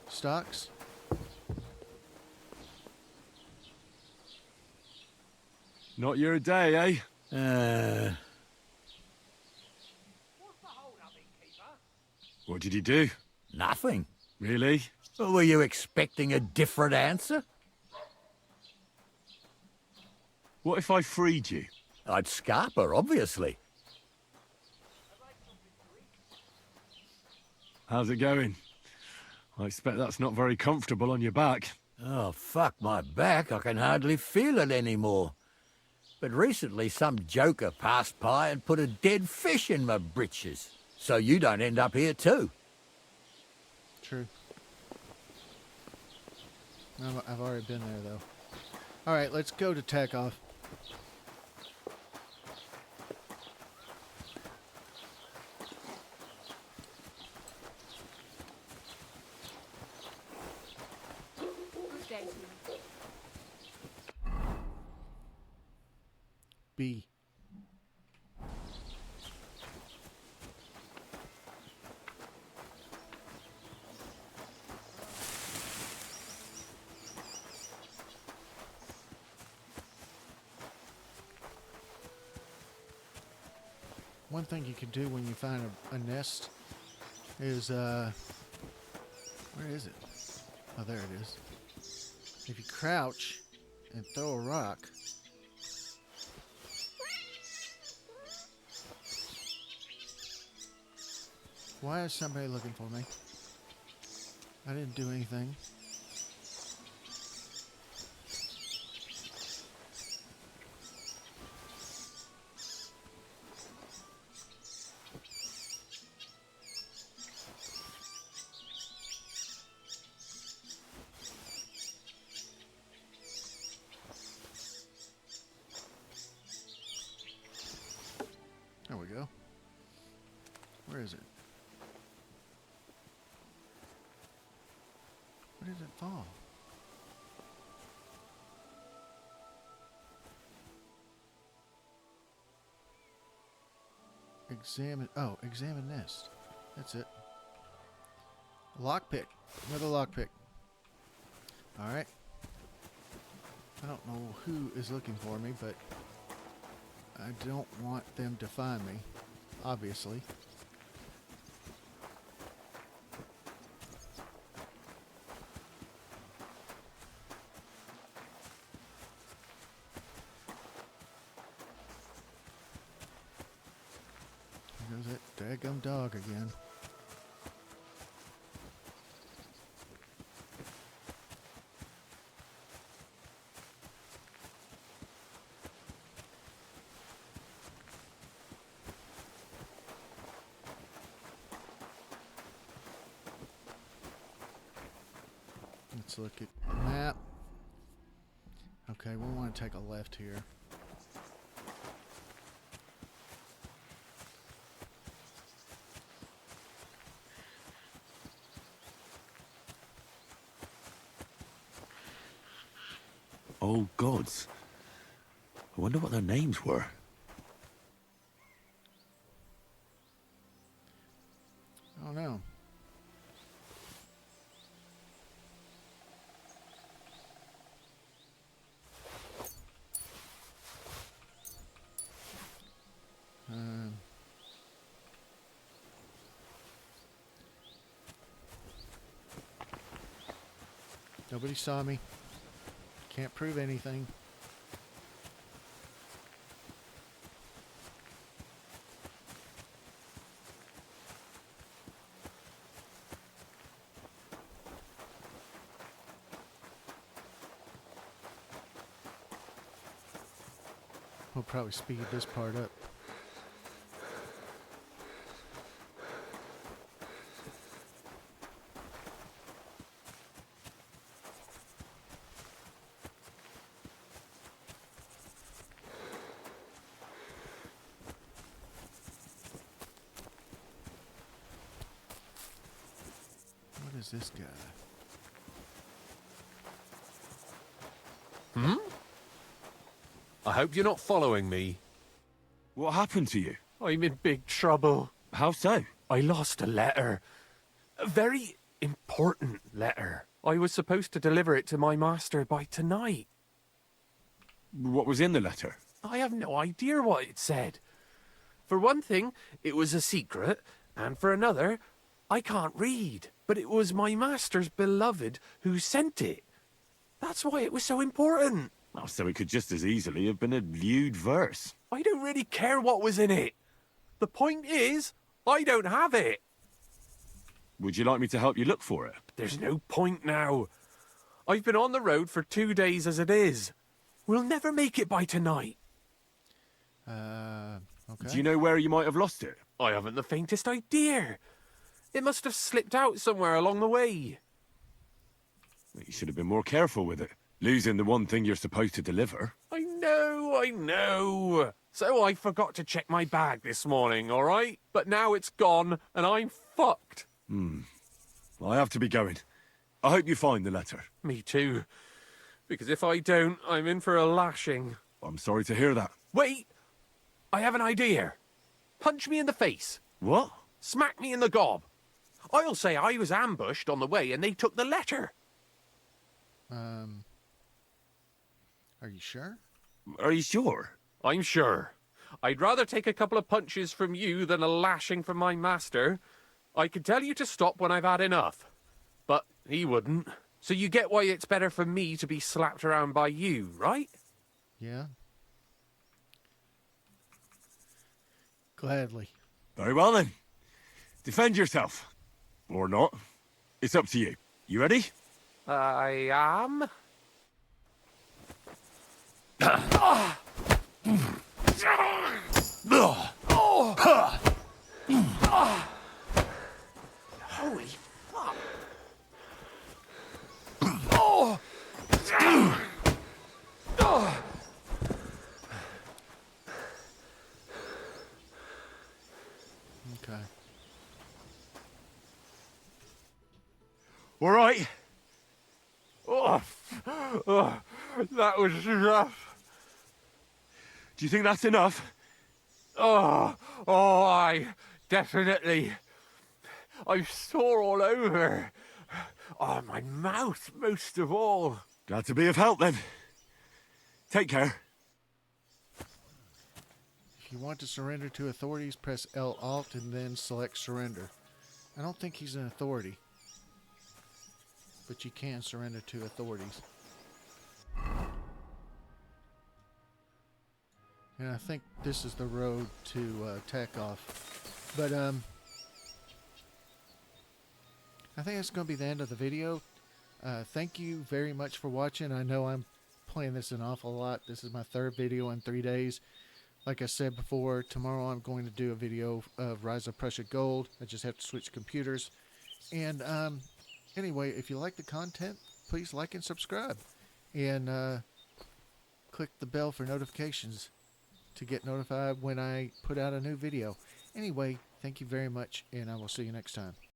stocks? Not your day, eh? What did he do? Nothing. Really? Were you expecting a different answer? What if I freed you? I'd scarp her, obviously. How's it going? I expect that's not very comfortable on your back. Oh, fuck my back. I can hardly feel it anymore. But recently some joker passed by and put a dead fish in my britches. So you don't end up here too. True. I've already been there, though. All right, let's go to Tekov. B. One thing you can do when you find a nest is, where is it? Oh, there it is. If you crouch and throw a rock, why is somebody looking for me? I didn't do anything. There we go. Where is it? Where did it fall? Examine. Oh, examine nest. That's it. Lockpick. Another lockpick. Alright. I don't know who is looking for me, but I don't want them to find me, obviously. There goes that daggum dog again. Let's look at the map. Okay, we want to take a left here. Oh, gods. I wonder what their names were. don't know. Nobody saw me. Can't prove anything. We'll probably speed this part up. What is this guy? Hmm? I hope you're not following me. What happened to you? I'm in big trouble. How so? I lost a letter. A very important letter. I was supposed to deliver it to my master by tonight. What was in the letter? I have no idea what it said. For one thing, it was a secret, and for another, I can't read. But it was my master's beloved who sent it. That's why it was so important. Oh, so it could just as easily have been a lewd verse. I don't really care what was in it. The point is, I don't have it. Would you like me to help you look for it? There's no point now. I've been on the road for 2 days as it is. We'll never make it by tonight. Okay. Do you know where you might have lost it? I haven't the faintest idea. It must have slipped out somewhere along the way. You should have been more careful with it. Losing the one thing you're supposed to deliver. I know. So I forgot to check my bag this morning, all right? But now it's gone, and I'm fucked. I have to be going. I hope you find the letter. Me too. Because if I don't, I'm in for a lashing. I'm sorry to hear that. Wait! I have an idea. Punch me in the face. What? Smack me in the gob. I'll say I was ambushed on the way and they took the letter. Are you sure? Are you sure? I'm sure. I'd rather take a couple of punches from you than a lashing from my master. I could tell you to stop when I've had enough. But he wouldn't. So you get why it's better for me to be slapped around by you, right? Yeah. Gladly. Very well then. Defend yourself. Or not. It's up to you. You ready? I am. Holy fuck. Okay. All right. That was rough. Do you think that's enough? I definitely. I'm sore all over. Oh, my mouth most of all. Glad to be of help then. Take care. If you want to surrender to authorities, press L-Alt and then select surrender. I don't think he's an authority, but you can surrender to authorities. And I think this is the road to tack off. But I think that's going to be the end of the video. Thank you very much for watching. I know I'm playing this an awful lot. This is my third video in 3 days. Like I said before, tomorrow I'm going to do a video of Rise of Prussia Gold. I just have to switch computers. And anyway, if you like the content, please like and subscribe. And click the bell for notifications to get notified when I put out a new video. Anyway, thank you very much, and I will see you next time.